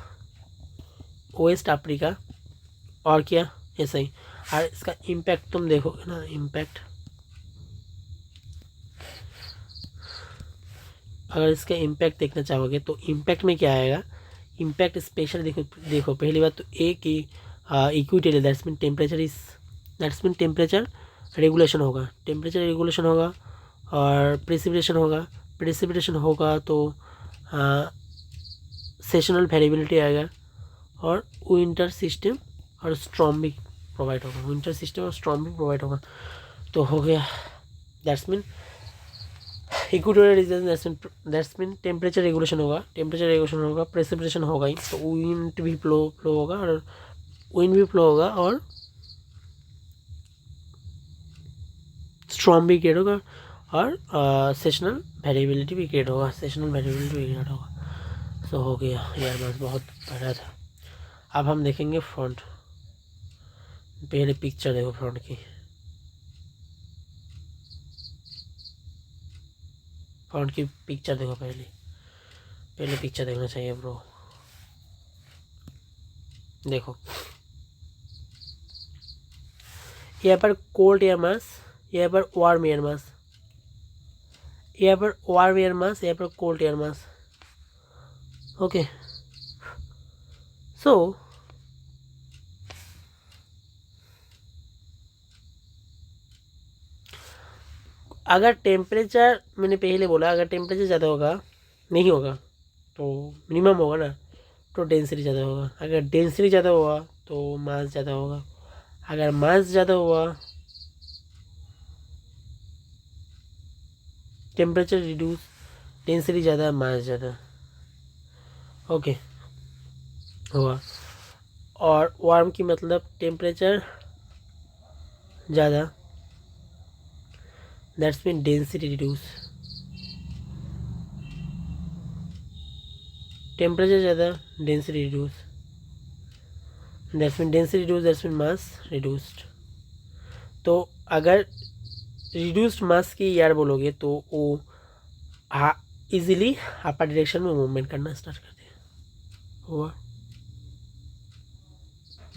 West Africa, और क्या ऐसा ही। और इसका इम्पैक्ट तुम देखोगे ना, इम्पैक्ट अगर इसका इम्पैक्ट देखना चाहोगे तो इम्पैक्ट में क्या आएगा, इम्पैक्ट स्पेशल देखो पहली बात तो ए कि equatorial that's mean temperature regulation होगा, टेम्परेचर रेगुलेशन होगा, और प्रेसिपिटेशन होगा तो सेशनल वेरिएबिलिटी आएगा, और विंटर सिस्टम और स्टॉर्म भी प्रोवाइड होगा, विंटर सिस्टम और स्टॉर्म भी प्रोवाइड होगा। तो हो गया, that's mean equatorial region, that's mean temperature regulation होगा, टेम्परेचर रेगुलेशन होगा, प्रेसिपिटेशन होगा ही, तो विंड भी फ्लो होगा और विंड भी फ्लो होगा और स्टॉर्म भी क्रिएट होगा और सेशनल वेरिएबिलिटी भी क्रिएट होगा, सेशनल वेरिएबिलिटी भी क्रिएट होगा। सो हो गया यार, बस बहुत बड़ा था। अब हम देखेंगे फ्रंट। पहले पिक्चर देखो फ्रंट की, फ्रंट की पिक्चर देखो, पहले पिक्चर देखना चाहिए ब्रो। देखो यहाँ पर कोल्ड एयर मास, यहाँ पर वार्म एयर मास, यहाँ पर वार्म एयर मास, यहाँ पर कोल्ड एयर मास। ओके, सो अगर टेम्परेचर, मैंने पहले बोला अगर टेम्परेचर ज़्यादा होगा, नहीं होगा तो मिनिमम होगा ना, तो डेंसिटी ज़्यादा होगा। अगर डेंसिटी ज़्यादा हुआ तो मास ज़्यादा होगा, अगर मास ज़्यादा हुआ टेम्परेचर रिड्यूस, डेंसिटी ज़्यादा मास ज़्यादा। ओके हुआ। और वार्म की मतलब टेम्परेचर ज़्यादा, that's mean density reduce, temperature ज़्यादा density reduce, that's mean density reduce, that's mean mass reduced. तो अगर रिड्यूस्ड मास की यार बोलोगे तो वो इजीली अपर डायरेक्शन में मूवमेंट करना स्टार्ट करते हैं। हुआ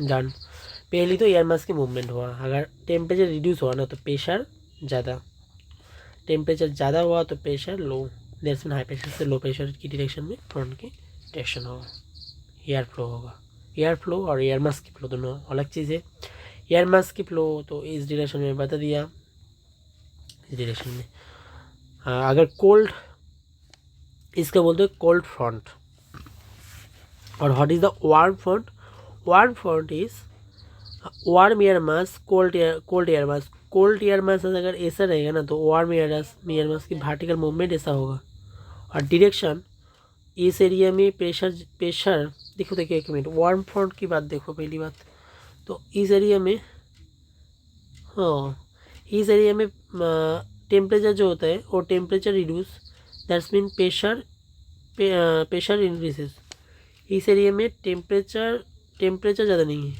डन। पहली तो एयर मास की मूवमेंट हुआ। अगर टेम्परेचर रिड्यूस हुआ ना तो प्रेशर ज़्यादा, टेम्परेचर ज़्यादा हुआ तो pressure low, that's mean high pressure से लो प्रेशर की डायरेक्शन में फ्रंट की डायरेक्शन होगा, एयर फ्लो होगा। एयर फ्लो और एयर मास की फ्लो दोनों अलग चीज़ है। एयर मास की फ्लो तो इस डायरेक्शन में बता दिया, इस डायरेक्शन में। अगर कोल्ड, इसका बोलते हैं कोल्ड फ्रंट। और what is the warm front? Warm front is warm air mass, cold air mass. Cold air मास अगर ऐसा रहेगा ना तो वार्म एयर मास की वर्टिकल मूवमेंट ऐसा होगा और डायरेक्शन इस एरिया में प्रेशर देखो एक मिनट, वार्म फ्रंट की बात देखो। पहली बात तो इस एरिया में, हाँ इस एरिया में टेम्परेचर जो होता है वो temperature reduce, that's mean pressure increases. इस एरिया में टेम्परेचर ज़्यादा नहीं है,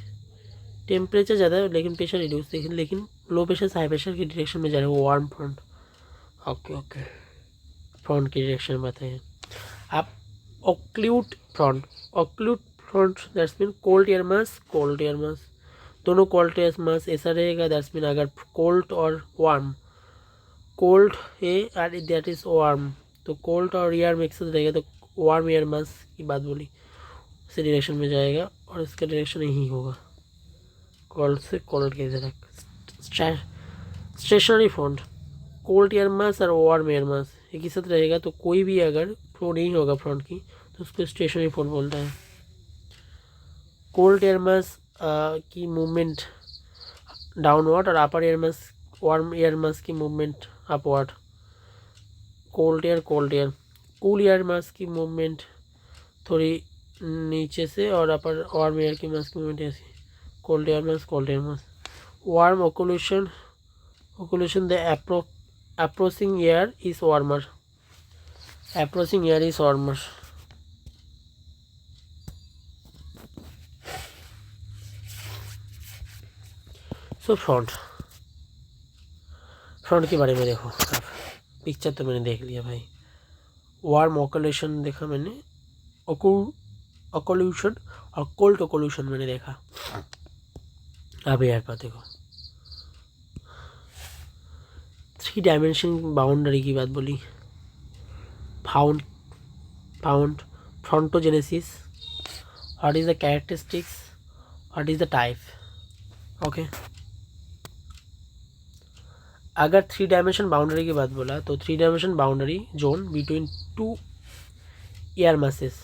टेम्परेचर ज़्यादा है लेकिन प्रेशर रिड्यूस, लेकिन लो प्रेशर से हाई प्रेशर की डायरेक्शन में जा रहे हैं वो वार्म फ्रंट। ओके फ्रंट की डायरेक्शन में बताइए आप। Occluded front that's mean cold air mass, दोनों कोल्ड एयर मास ऐसा रहेगा, दैट्स मीन अगर कोल्ड और वार्म, कोल्ड है और दैट इज वार्म, तो कोल्ड और एयर मिक्स रहेगा तो वार्म एयर मास की बात बोली, इसी डायरेक्शन में जाएगा और इसका डायरेक्शन यही होगा, कोल्ड से कोल्ड की तरफ। Stationary front, cold air mass और वार्म एयर मास एक ही साथ रहेगा तो कोई भी अगर फ्लो नहीं होगा फ्रंट की तो उसको स्टेशनरी फ्रंट बोलता है। कोल्ड एयर मास की मूवमेंट डाउनवर्ड और upper air mass, warm air mass की movement upward. Cold air cool air mass की मूवमेंट थोड़ी नीचे से और अपर वार्म एयर की मास की मूवमेंट ऐसी, cold air mass. Warm occlusion the approaching air is warmer, so front के बारे में देखो आप। पिक्चर तो मैंने देख लिया भाई, वार्म ओकुलेशन देखा मैंने, ओकुलेशन और कोल्ड ओकुलेशन मैंने देखा। अब यार पर देखो 3 डायमेंशन बाउंड्री की बात बोली। Found frontogenesis, what is the characteristics, what is the type. Okay, अगर 3 डायमेंशन बाउंड्री की बात बोला तो 3 dimension boundary zone between 2 air masses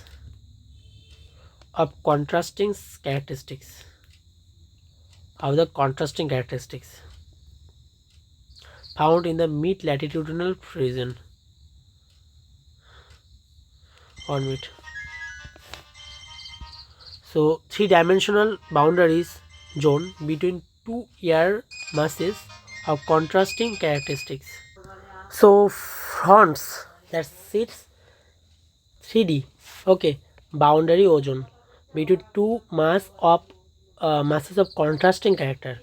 of contrasting characteristics found in the mid latitudinal region. 1 minute. So 3-dimensional boundaries zone between two air masses of contrasting characteristics. So fronts, that sits 3D, okay, boundary ozone between two masses of contrasting character.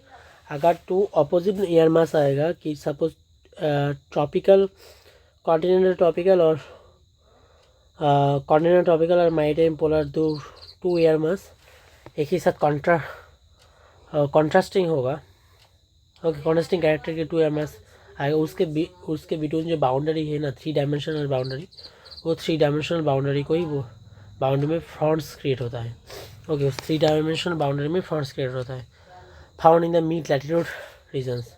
अगर two opposite air mass आएगा कि suppose tropical continental tropical और continental tropical और maritime polar two air mass एक ही साथ contrasting होगा, okay, contrasting character के टू एयर मास आएगा, उसके बिटवीन जो बाउंड्री है ना 3-डायमेंशनल बाउंड्री, वो 3-डायमेंशनल बाउंड्री को ही वो बाउंड्री में फ्रंट्स क्रिएट होता है, ओके, उस 3-डायमेंशनल बाउंड्री में फ्रंट्स क्रिएट होता है. Found in the mid latitude regions,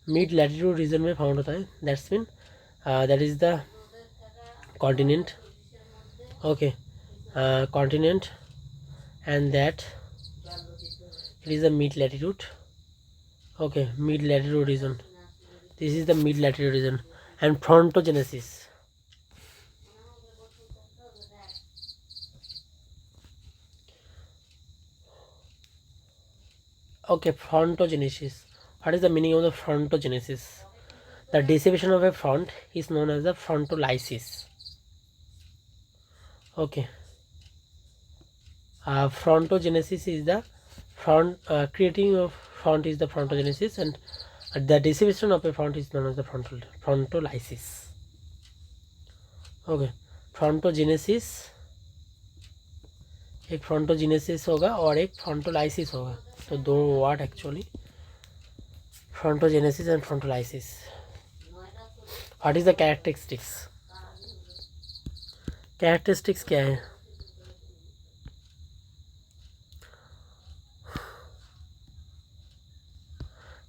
mid latitude region में फाउंड होता है. That's mean that is the continent, okay, continent, and that it is a mid latitude, okay, mid latitude region. This is the mid latitude region. And frontogenesis, okay, frontogenesis. What is the meaning of the frontogenesis? The dissipation of a front is known as the frontolysis, okay. Frontogenesis is the front, creating of front is the frontogenesis, and the dissipation of a front is known as the frontolysis, okay. Frontogenesis, एक frontogenesis होगा और एक frontolysis होगा, तो दो word actually, frontogenesis and frontolysis. What is the characteristics क्या है?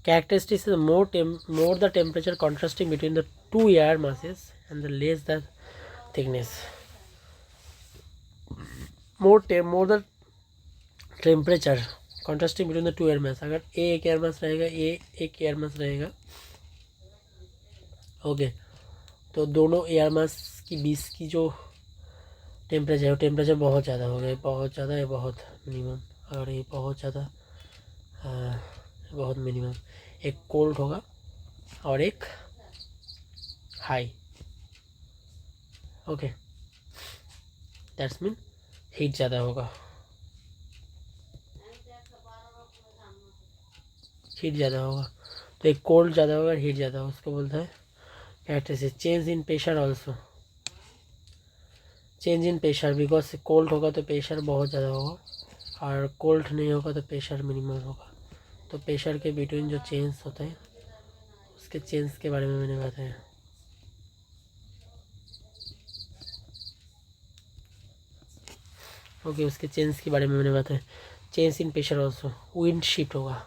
Characteristics is more the temperature contrasting between the two air masses and the less the thickness. More the temperature contrasting between the two air mass. अगर A एक air mass रहेगा, A एक air mass रहेगा, okay, तो दोनों air mass की बीच की जो टेम्परेचर है वो टेम्परेचर बहुत ज़्यादा होगा, बहुत ज़्यादा है, बहुत मिनिमम. अगर ये बहुत ज़्यादा, बहुत मिनिमम, एक कोल्ड होगा और एक high, okay, that's mean heat ज़्यादा होगा, तो एक कोल्ड ज़्यादा होगा, हीट ज़्यादा होगा, उसको बोलता है characteristic. Change in pressure also, change in pressure, because cold होगा तो प्रेशर बहुत ज़्यादा होगा और कोल्ड नहीं होगा तो प्रेशर मिनिमम होगा. तो प्रेशर के बिटवीन जो चेंज होता है उसके चेंज के बारे में मैंने बताया. ओके, उसके चेंज के बारे में मैंने बताया. Change in pressure also, wind shift होगा,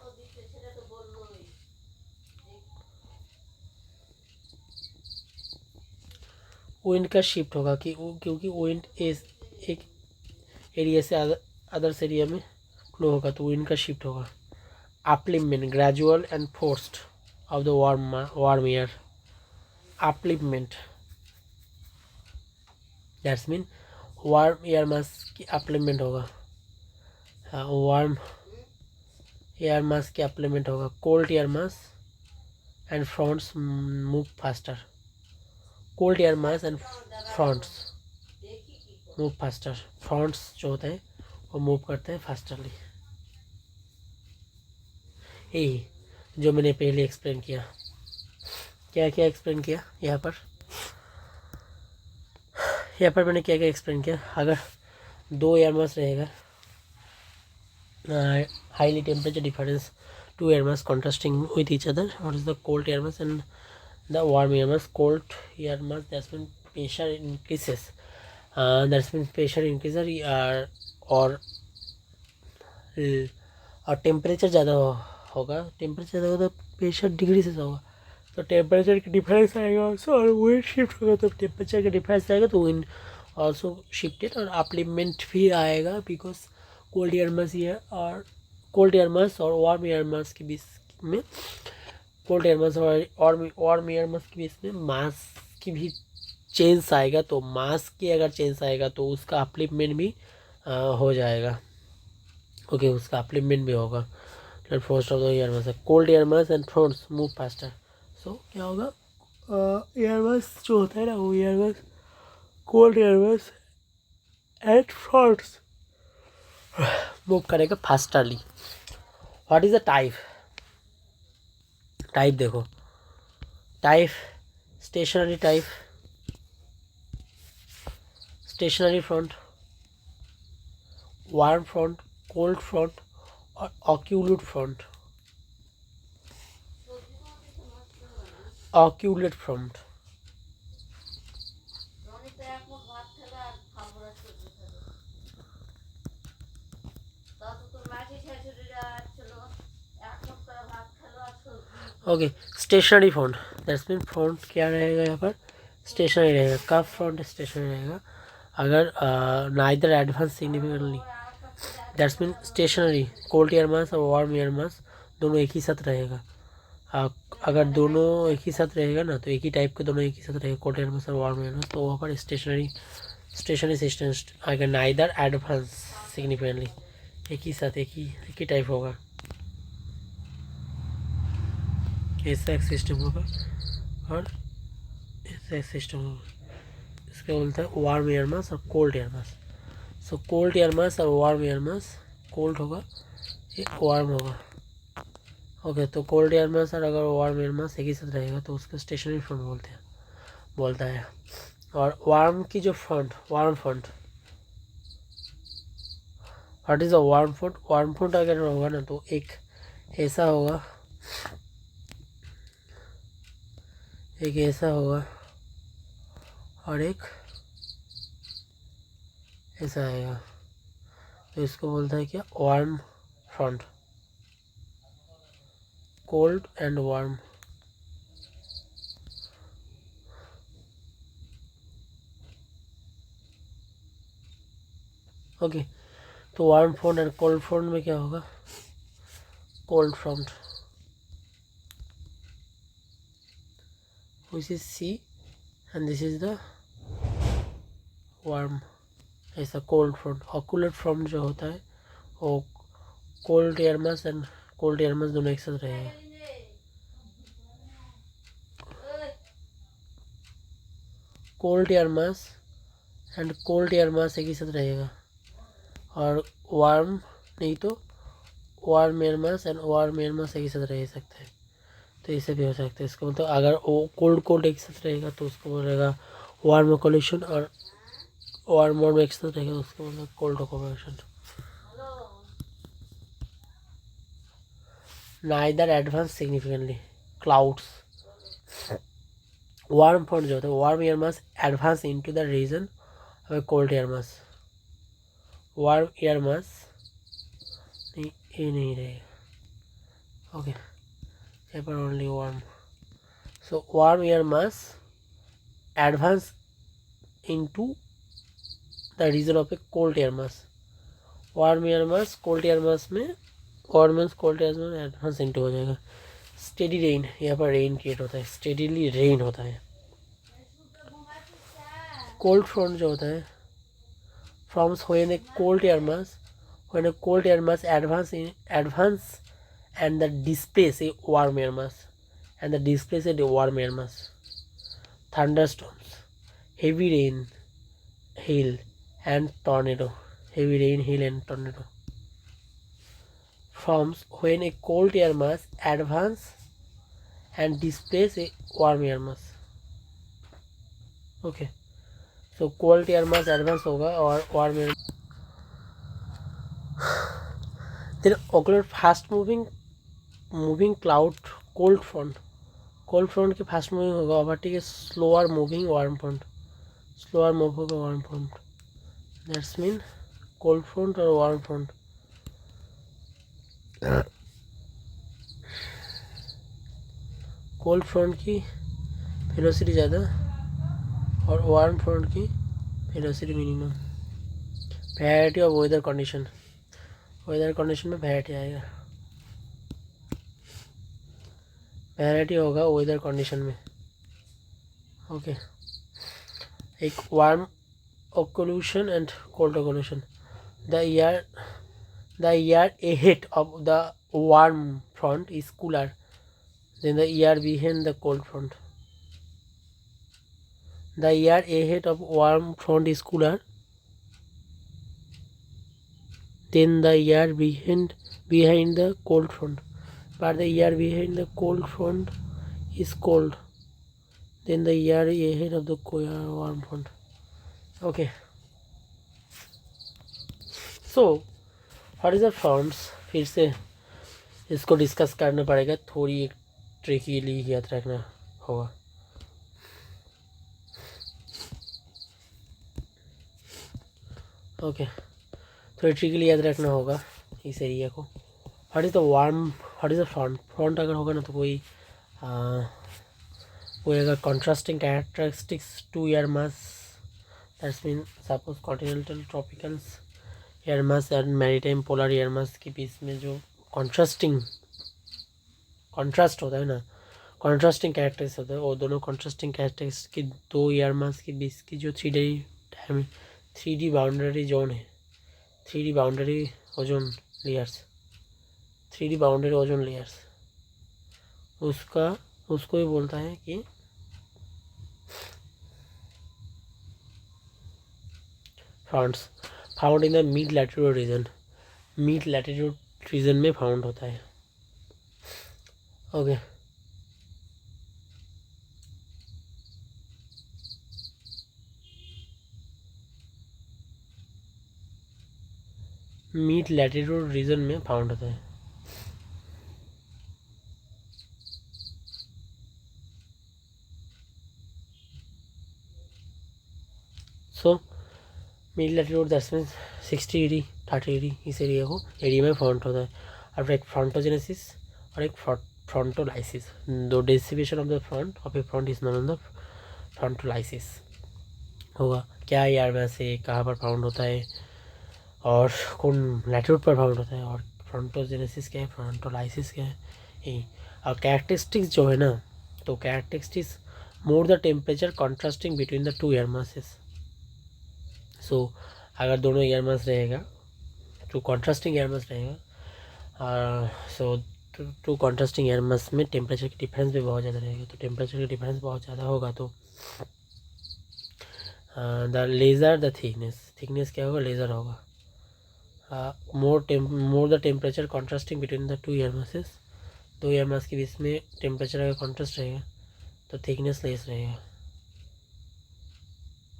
विंड का शिफ्ट होगा कि क्योंकि विंड एक एरिया से अदर्स एरिया में फ्लो होगा, तो विंड का शिफ्ट होगा. upliftment, gradual and forced of the warm air, upliftment, that's mean warm air mass की upliftment होगा, warm air mass की upliftment होगा. cold air mass and fronts move faster, cold air mass and fronts move faster, fronts जो होते हैं वो move करते हैं फास्टरली. यही जो मैंने पहले एक्सप्लेन किया. क्या क्या एक्सप्लेन किया यहाँ पर मैंने क्या क्या एक्सप्लेन किया? अगर दो एयर मास रहेगा, highly temperature difference, two air mass contrasting with each other, what is the cold air mass and the warm air mass. Cold air mass, that's mean pressure increases, that's mean pressure increaser और temperature ज़्यादा होगा, temperature ज़्यादा होगा तो pressure degree से होगा, तो temperature का डिफरेंस आएगा और विंड शिफ्ट होगा, तो टेम्परेचर का डिफरेंस आएगा तो विंड ऑल्सो शिफ्टेड, और अपलिफ्टमेंट भी आएगा because cold air mass year और कोल्ड एयर मास और वार्म एयर मास के बीच में, कोल्ड एयर मास और वार्म एयर मास के बीच में मास की भी चेंज आएगा। तो मास की अगर चेंज आएगा तो उसका अपलिफ्टमेंट भी हो जाएगा। ओके, उसका अपलिफ्टमेंट भी होगा। First of the air mass, cold air mass and fronts move faster. So क्या होगा, एयर मास जो होता है ना, वो air mass cold air mass and fronts move करेगा fasterly. What is the type? Type देखो, type stationary type, stationary front, warm front, cold front और ऑक्यूलेट front. Occluded front, okay. Stationary front, that's mean front क्या रहेगा यहाँ पर, stationery रहेगा। कब front stationary रहेगा? अगर neither advance significantly, that's mean stationary, cold air mass और वार्म एयर मास दोनों एक ही साथ रहेगा। अगर दोनों एक ही साथ रहेगा ना, तो एक ही टाइप के दोनों एक ही साथ रहेगा, कोल्ड एयर मास और वार्म एयर मास, तो वहाँ पर स्टेशनरी सिस्टम अगर नाइदर एडवांस सिग्निफिकेंटली, एक ही साथ एक ही टाइप होगा, ऐसा एक सिस्टम होगा और ऐसा एक सिस्टम होगा। इसका बोलता है वार्म एयर मास और cold air mass. So cold air mass और वार्म एयर मास, कोल्ड होगा ये वार्म होगा। ओके, तो कोल्ड एयर मास और अगर वार्म एयर मास एक ही साथ रहेगा तो उसको स्टेशनरी फ्रंट बोलता है। और वार्म की जो front, warm front, what is a warm front? Warm front अगर होगा ना तो एक ऐसा होगा, एक ऐसा होगा और एक ऐसा आएगा, तो इसको बोलता है क्या, warm front, cold and warm. Okay, तो warm front and cold front में क्या होगा, cold front which is C and this is the warm, ऐसा कोल्ड फ्रंट। ऑक्यूलेट फ्रंट जो होता है वो cold air mass and cold air mass दोनों एक साथ रहेगा। Cold air mass and cold air mass एक ही साथ रहेगा, और वार्म नहीं तो warm air mass and warm air mass एक ही साथ रह सकते हैं, तो ऐसे भी हो सकता है। इसको मतलब अगर वो कोल्ड एक साथ रहेगा तो उसको बोलेगा वार्म ऑक्यूलेशन, और वार्म एक साथ रहेगा तो उसको बोलेगा cold occlusion. Neither advance significantly, clouds, warm front जो होता है, warm air mass advance into the region of cold air mass, warm air mass ये नहीं रहेगा। ओके, यहाँ पर only warm. So warm air mass advance into the region of a cold air mass, warm air mass cold air mass में, warm cold air mass advance into हो जाएगा। Steady rain, यहाँ पर रेन क्रिएट होता है, steadily rain होता है। Cold front जो होता है, firms when A cold air mass, when a cold air mass advance and the displace a warm air mass, and the displace a warm air mass. Thunderstorms, heavy rain, hail and tornado, heavy rain, hail and tornado forms when a cold air mass advance and displace a warm air mass. Okay, so cold air mass advance होगा और warm air, then occur fast moving cloud, cold front की fast moving होगा, और ठीक है slower moving warm front, slower move होगा warm front, that's mean cold front और warm front. Cold front की वेलोसिटी ज़्यादा और वार्म फ्रंट की velocity minimum, variety of weather condition, weather condition में वैरायटी आएगा, वैरायटी होगा वेदर कंडीशन में। ओके, एक warm occlusion and cold occlusion. The year ahead of the warm front is cooler than the year behind the cold front. The year ahead of warm front is cooler than the year behind the cold front. But the year behind the cold front is cold than the year ahead of the warm front. Okay. So, what is the fronts? फिर से इसको discuss करना पड़ेगा, थोड़ी एक ट्रिकीली याद रखना होगा। ओके, थोड़ी ट्रिकीली याद रखना होगा इस एरिया को। What is the warm, what is the front, front अगर होगा ना तो कोई अगर contrasting characteristics two air mass, that's mean suppose continental tropicals air mass and maritime polar air mass के बीच में जो कॉन्ट्रास्ट होता है ना, कॉन्ट्रास्टिंग कैरेक्टरिस्टिक्स होता है, वो दोनों कॉन्ट्रास्टिंग कैरेक्टरिस्टिक्स की दो एयर मास के बीच की जो 3D बाउंड्री जोन है, 3D boundary ozone layers, 3D boundary ozone layers, उसको ही बोलता है कि fronts found in the mid latitude region, mid latitude region में फाउंड होता है। ओके, मिड लैटिट्यूड रीजन में फाउंड होता है। So mid latitude that's means 60 degree 30 degree इस एरिया में फाउंड होता है। और एक फ्रंटोजेनेसिस और एक फ्रंटोलाइसिस, दो dissipation of the front of a front is known the फ्रंटोलाइसिस होगा। क्या यार में से कहाँ पर फाउंड होता है और कौन लैटिट्यूड पर फाउंड होता है, और फ्रंटोजेनेसिस क्या है, फ्रंटोलाइसिस क्या है, यही। और कैरेक्टरिस्टिक्स जो है ना, तो characteristics more the temperature contrasting between the two air masses. So अगर दोनों एयर मास रहेगा तो कॉन्ट्रास्टिंग एयर मास रहेगा, सो टू कॉन्ट्रास्टिंग एयर मास में टेम्परेचर की डिफरेंस भी बहुत ज़्यादा रहेगा। तो टेम्परेचर की डिफरेंस बहुत ज़्यादा होगा तो द लेज़र द थिकनेस क्या होगा, लेज़र होगा। More the temperature contrasting between the two air masses, दो एयर मास के बीच में टेम्परेचर अगर कॉन्ट्रास्ट रहेगा तो थिकनेस लेस रहेगा।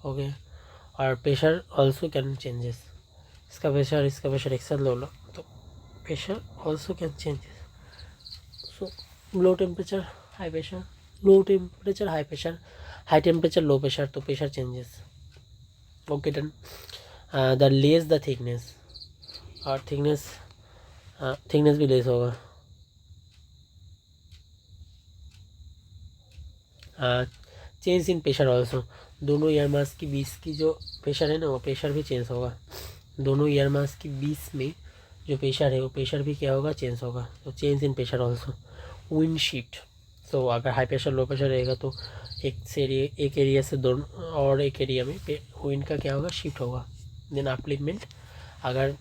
ओके, और प्रेशर ऑल्सो कैन चेंजेस, इसका प्रेशर एक साथ लो तो pressure also can changes. So low temperature high pressure, low temperature high pressure, high temperature low pressure, तो pressure changes. Okay done. The less the thickness, और thickness भी less होगा। Change in pressure also, दोनों air mass के बीच की जो pressure है ना, वो प्रेशर भी चेंज होगा। दोनों एयर मास के बीच में जो प्रेशर है वो प्रेशर भी क्या होगा, चेंज होगा। तो change in pressure also. Wind shift, so अगर हाई प्रेशर लो प्रेशर रहेगा तो एक एरिया से दोनों और एक एरिया में विंड का क्या होगा, शिफ्ट होगा। देन अपलिफ्टमेंट, अगर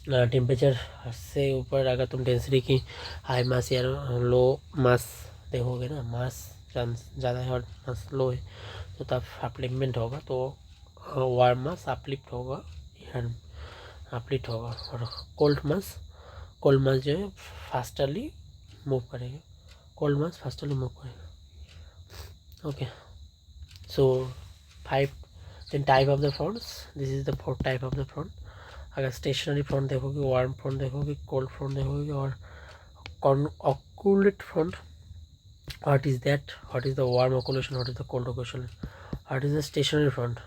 टेम्परेचर से ऊपर अगर तुम डेंसिटी की हाई मास या लो मास देखोगे ना, मास ज़्यादा है और मास लो है, तो तब अपलिफ्टमेंट होगा। तो वार्म मास अपलिफ्ट होगा, अपलिफ्ट होगा, और कोल्ड मास जो है फास्टरली मूव करेगा, कोल्ड मास फास्टरली मूव करेगा। Okay, so 5 then type of the fronts, this is the 4th type of the front. अगर स्टेशनरी फ्रंट देखोगे, वार्म फ्रंट देखोगे, कोल्ड फ्रंट देखोगे, और ऑक्यूलेट front. What is that? What is the warm occultation? What is the cold occultation? What is the stationary front?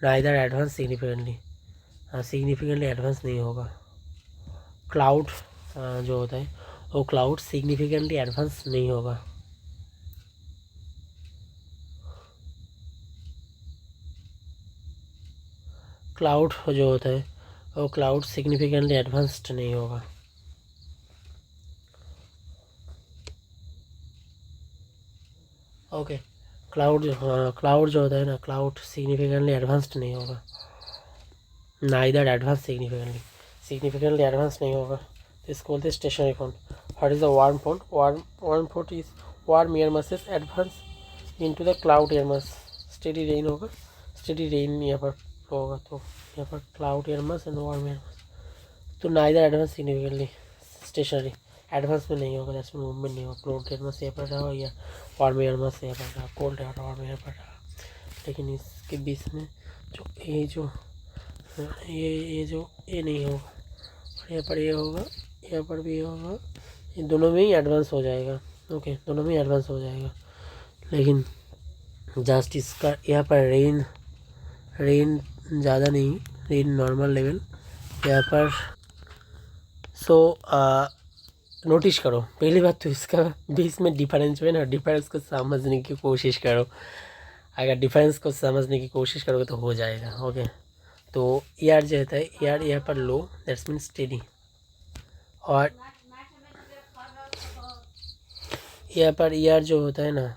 Neither advance significantly, significantly advance नहीं होगा। Cloud जो होता है वो क्लाउड सिग्निफिकेंटली एडवांस नहीं होगा। क्लाउड जो होता है वो क्लाउड सिग्निफिकेंटली एडवांस्ड नहीं होगा। ओके, क्लाउड, हाँ क्लाउड जो होता है ना, क्लाउड सिग्निफिकेंटली एडवांस्ड नहीं होगा, ना इधर एडवांस सिग्निफिकेंटली एडवांस नहीं होगा। तो इसको बोलते हैं stationary front. What is the warm front? Warm front is warm air masses advance into the cloud air mass। Steady rain होगा, स्टेडी रेन यहाँ पर फ्लो होगा, तो यहाँ पर cloud air mass and warm air mass। तो ना इधर एडवांस सिग्निफिकेंटली स्टेशनरी एडवांस में नहीं होगा, दैट्स मूवमेंट नहीं होगा। क्लाउड एयर mass यहाँ पर रहा या वार्म एयर mass यहाँ पर रहा, कोल्ड एयर वार्म एयर पर रहा। लेकिन इसके बीच में जो ये नहीं होगा, यहाँ पर ये होगा, यहाँ पर भी होगा, ये दोनों में ही एडवांस हो जाएगा। ओके, दोनों में ही एडवांस हो जाएगा। लेकिन जस्ट इसका यहाँ पर रेन ज़्यादा नहीं, रेन नॉर्मल लेवल यहाँ पर। सो नोटिस करो, पहली बात तो इसका बीच में डिफरेंस है ना, डिफरेंस को समझने की कोशिश करो। अगर डिफरेंस को समझने की कोशिश करोगे तो हो जाएगा। ओके, तो ईआर जो होता है, ईआर यहाँ पर लो, दैट्स मीन स्टेडी, और यहाँ पर ईआर जो होता है ना,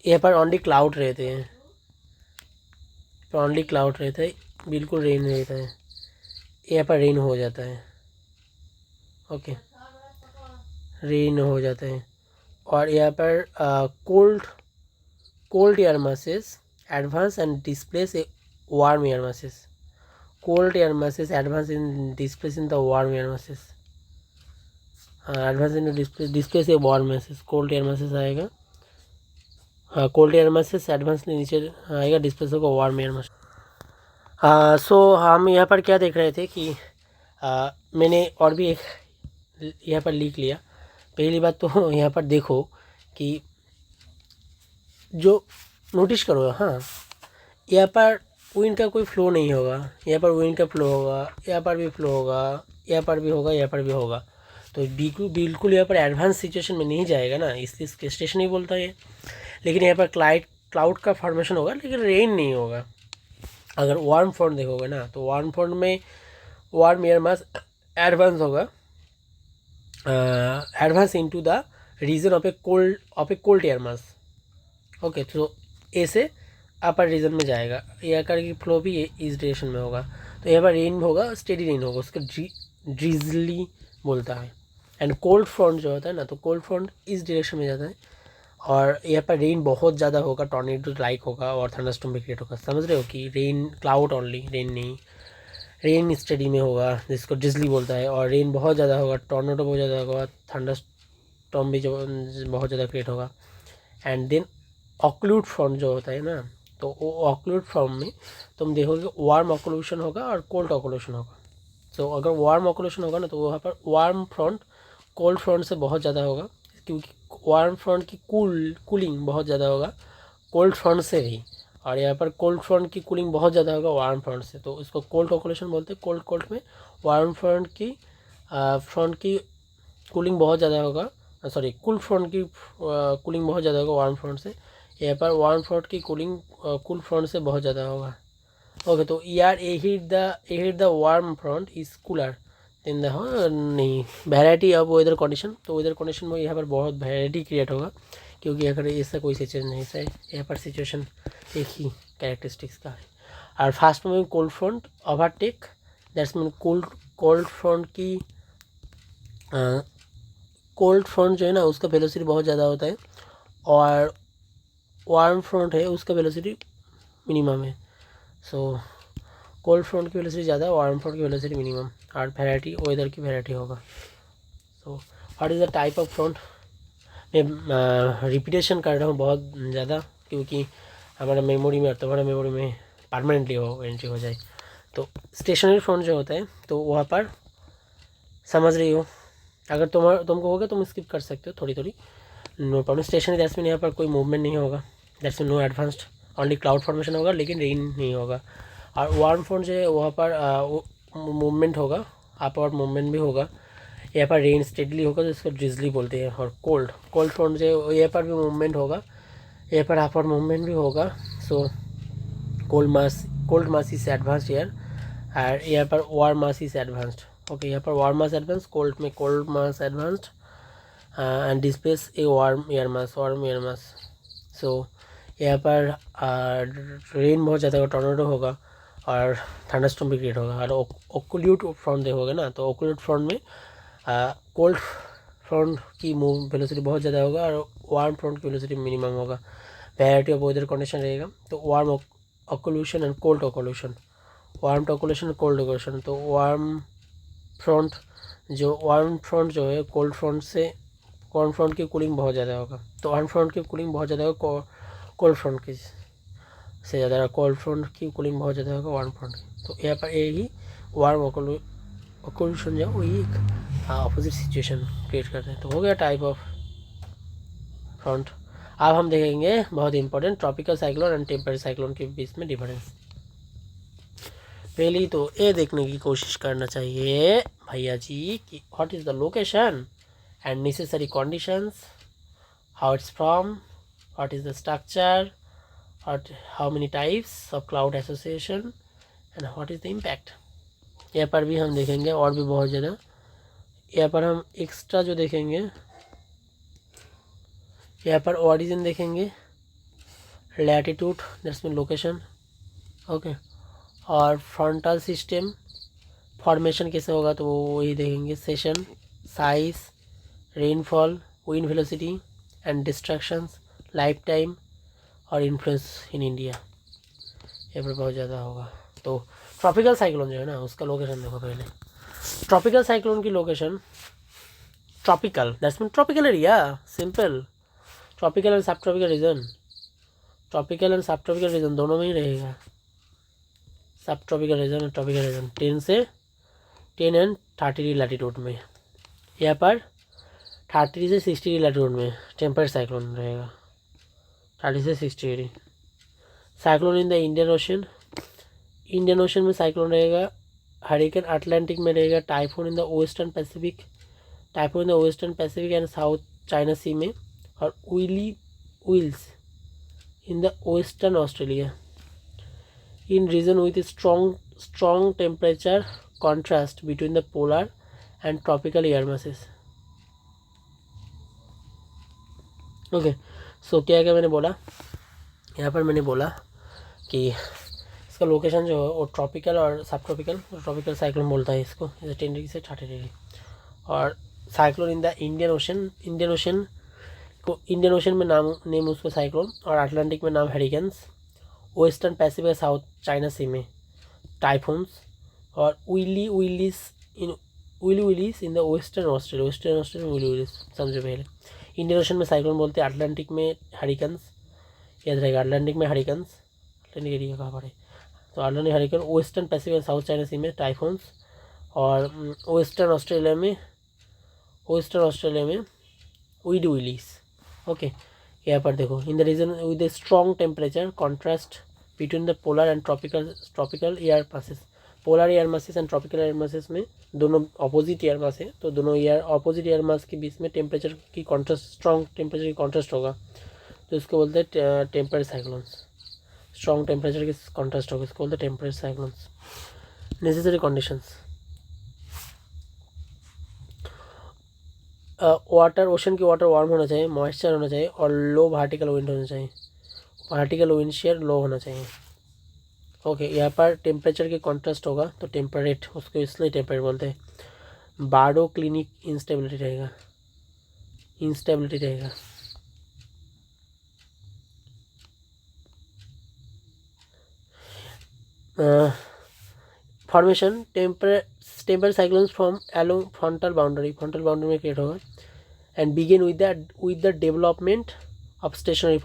यहाँ पर ओनली क्लाउड रहते हैं, ओनली क्लाउड रहता है, बिल्कुल रेन रहता है, यहाँ पर रेन हो जाता है। ओके, रेन हो जाता है। और यहाँ पर cold air masses advance and displace a warm air masses। cold air masses advance in displacing the warm air masses। advance in displace a warm masses, cold air masses आएगा। हाँ, cold air masses advance नीचे आएगा, displace होगा warm air masses। सो हम यहाँ पर क्या देख रहे थे कि मैंने और भी एक यहाँ पर लिख लिया। पहली बात तो यहाँ पर देखो कि जो नोटिस करो, हाँ यहाँ पर विंड का कोई फ्लो नहीं होगा, यहाँ पर विंड का फ्लो होगा, यहाँ पर भी फ्लो होगा, यहाँ पर भी होगा, यहाँ पर भी होगा। तो बिल्कुल यहाँ पर एडवांस सिचुएशन में नहीं जाएगा ना, इसलिए स्टेशन ही बोलता है। लेकिन यहाँ पर क्लाउड का फॉर्मेशन होगा, लेकिन रेन नहीं होगा। अगर वार्म फ्रंट देखोगे ना, तो वार्म फ्रंट में वार्म एयर मास एडवांस होगा, advance into the region of a cold air mass. Okay, तो ए से अपर रीजन में जाएगा, एयर का फ्लो भी इस डायरेक्शन में होगा। तो यहाँ पर रेन होगा, स्टेडी रेन होगा, उसका ड्रिजली बोलता है। एंड कोल्ड फ्रंट जो होता है ना, तो कोल्ड फ्रंट इस डायरेक्शन में जाता है, और यहाँ पर रेन बहुत ज़्यादा होगा, टॉर्नेडो लाइक होगा, और थंडरस्टॉर्म भी क्रिएट होगा। समझ रहे हो कि रेन क्लाउड ओनली, रेन नहीं, रेन स्टेडी में होगा जिसको ड्रिजली बोलता है, और रेन बहुत ज़्यादा होगा, टॉर्नेडो बहुत ज़्यादा होगा, थंडरस्टॉर्म भी जो बहुत ज़्यादा क्रिएट होगा। एंड देन ऑक्लूड फ्रंट जो होता है ना, तो वो ऑक्लूड फ्रंट में तुम देखोगे वार्म ऑक्लूशन होगा और कोल्ड ऑक्लूशन होगा। तो अगर वार्म ऑक्लूशन होगा ना, तो वहाँ पर वार्म फ्रंट कोल्ड फ्रंट से बहुत ज़्यादा होगा, क्योंकि वार्म फ्रंट की कूलिंग बहुत ज़्यादा होगा कोल्ड फ्रंट से भी, और यहाँ पर कोल्ड फ्रंट की कूलिंग बहुत ज़्यादा होगा वार्म फ्रंट से। तो इसको कोल्ड ऑक्लूशन बोलते हैं। कोल्ड में वार्म फ्रंट की कूलिंग बहुत ज़्यादा होगा, सॉरी कूल फ्रंट की कूलिंग बहुत ज़्यादा होगा वार्म फ्रंट से। यहाँ पर वार्म फ्रंट की कूलिंग कूल फ्रंट से बहुत ज़्यादा होगा। ओके, तो यार a hit the warm front is cooler than the, हाँ नहीं, वैरायटी ऑफ वेदर कंडीशन। तो वेदर कंडीशन में यहाँ पर बहुत वैरायटी क्रिएट होगा, क्योंकि अगर ऐसा कोई सिचुएशन नहीं है, यहाँ पर सिचुएशन एक ही कैरेक्टरिस्टिक्स का है। और fast moving cold front overtake, that's mean cold front जो है ना, उसका वेलोसिटी बहुत ज़्यादा होता है, और वार्म फ्रंट है उसका वेलोसिटी मिनिमम है। सो कोल्ड फ्रंट की वेलोसिटी ज़्यादा, वार्म फ्रंट की वेलोसिटी मिनिमम, और वैरायटी वेदर की वैरायटी होगा। So what is the type of front? मैं रिपीटेशन कर रहा हूँ बहुत ज़्यादा, क्योंकि हमारा मेमोरी में और तुम्हारा मेमोरी में परमानेंटली एंट्री हो जाए। तो स्टेशनरी फ्रंट जो होता है, तो वहाँ पर समझ रही हो, अगर तुमको होगा तुम स्किप कर सकते हो थोड़ी, no problem. Stationary that's mean यहाँ पर कोई मूवमेंट नहीं होगा, that's mean no advanced, only cloud formation होगा, लेकिन रेन नहीं होगा। और वार्म फ्रंट जो है वहाँ पर मूवमेंट होगा, अपवर्ड मूवमेंट भी होगा, यहाँ पर रेन स्टेडली होगा, तो इसको ड्रिजली बोलते हैं। और कोल्ड फ्रंट जो है यहाँ पर भी मूवमेंट होगा, यहाँ पर अपवर्ड मूवमेंट भी होगा। So cold mass cold mass is advanced air, और यहाँ पर warm mass is advanced. Okay, यहाँ पर वार्म मास एडवांस, कोल्ड में cold mass advanced, and displace a warm air mass. So यहाँ पर रेन बहुत ज़्यादा होगा, टॉर्नेडो होगा और थंडरस्टॉर्म भी क्रिएट होगा। और ओकुल्यूट फ्रंट देखोगे ना, तो ओकुल्यूट फ्रंट में कोल्ड फ्रंट की मूव वेलोसिटी बहुत ज़्यादा होगा और वार्म फ्रंट की वेलोसिटी मिनिमम होगा। वैरायटी ऑफ वेदर कंडीशन रहेगा, तो warm occlusion and cold occlusion, warm occlusion cold occlusion. तो वार्म फ्रंट जो है कोल्ड फ्रंट की कूलिंग बहुत ज़्यादा होगा, तो वार्म फ्रंट की कूलिंग बहुत ज़्यादा होगा कोल्ड फ्रंट की से ज़्यादा, कोल्ड फ्रंट की कूलिंग बहुत ज़्यादा होगा वार्म फ्रंट की। तो यहाँ पर यही वार्म ओकुलेशन जो वही एक अपोजिट सिचुएशन क्रिएट करते हैं। तो हो गया टाइप ऑफ फ्रंट। अब हम देखेंगे बहुत important tropical cyclone and temperate cyclone के बीच में डिफरेंस। पहले तो ये देखने की कोशिश करना चाहिए भैया जी कि what is the location and necessary conditions, how it's from, what is the structure, how many types of cloud association and what is the impact. यहाँ पर भी हम देखेंगे और भी बहुत ज़्यादा। यहाँ पर हम एक्स्ट्रा जो देखेंगे, यहाँ पर ओरिजिन देखेंगे, latitude that's mean location, okay, और फ्रंटल सिस्टम फॉर्मेशन कैसे होगा तो वही देखेंगे, session, size, rainfall, wind velocity and distractions, life time और इन्फ्लुएंस इन इंडिया, ये पर बहुत ज़्यादा होगा। तो ट्रॉपिकल साइक्लोन जो है ना उसका लोकेशन देखो पहले। ट्रॉपिकल साइक्लोन की location, tropical that's mean tropical area, simple. Tropical and सब ट्रॉपिकल रीजन, ट्रॉपिकल एंड सब ट्रॉपिकल रीजन दोनों में ही रहेगा। सब ट्रॉपिकल रीजन और ट्रॉपिकल रीजन 10 एंड 30 लैटिट्यूड में। यहाँ पर 30 से 60 लैटिट्यूड में टेम्परेट साइक्लोन रहेगा, 30 से 60 cyclone in the Indian Ocean में साइक्लोन रहेगा। हरिकेन अटलांटिक में रहेगा। Typhoon in the western Pacific and South China Sea में। और willies in the western Australia in region with a strong temperature contrast between the polar and tropical air masses. Okay, so क्या क्या मैंने बोला, यहाँ पर मैंने बोला कि इसका लोकेशन जो है वो ट्रॉपिकल और सब ट्रॉपिकल साइक्लोन बोलता है इसको, 10 डिग्री से 30 डिग्री। और cyclone in the Indian Ocean में नेम उसको साइक्लोन, और अटलांटिक में नाम hurricanes, western Pacific South China Sea में टाइफून्स, और willies in the western Australia willies समझो पहले। इंडियन ओशन में साइक्लोन बोलते हैं, अटलांटिक में हरिकन्स, याद रहेगा अटलांटिक में हरिकन्स, अटलांटिक एरिया कहाँ पर है तो Atlantic hurricane. Western Pacific South China Sea में टाइफून्स, और वेस्टर्न ऑस्ट्रेलिया में विलीज। ओके, यहाँ पर देखो, in the region with a strong temperature contrast between the polar and tropical air masses. Polar air masses and tropical air masses में दोनों opposite air mass है, तो दोनों अपोजिट एयर मास के बीच में टेम्परेचर की कॉन्ट्रास्ट, स्ट्रॉन्ग टेम्परेचर की कॉन्ट्रास्ट होगा, तो इसको बोलते हैं टेम्परेट साइक्लोन्स। स्ट्रॉन्ग टेम्परेचर की कॉन्ट्रास्ट होगा, इसको बोलते हैं temperate cyclones. Necessary conditions, water, ocean की वाटर वार्म होना चाहिए, मॉइस्चर होना चाहिए, और लो वर्टिकल विंड होना चाहिए, वर्टिकल विंड शेयर लो होना चाहिए। ओके, यहाँ पर टेम्परेचर की कॉन्ट्रास्ट होगा तो टेम्परेट, उसको इसलिए टेम्परेट बोलते हैं। बार्डो क्लिनिक इंस्टेबिलिटी रहेगा, formation, temperate cyclones from along frontal boundary में क्रिएट होगा, and begin with the development of stationary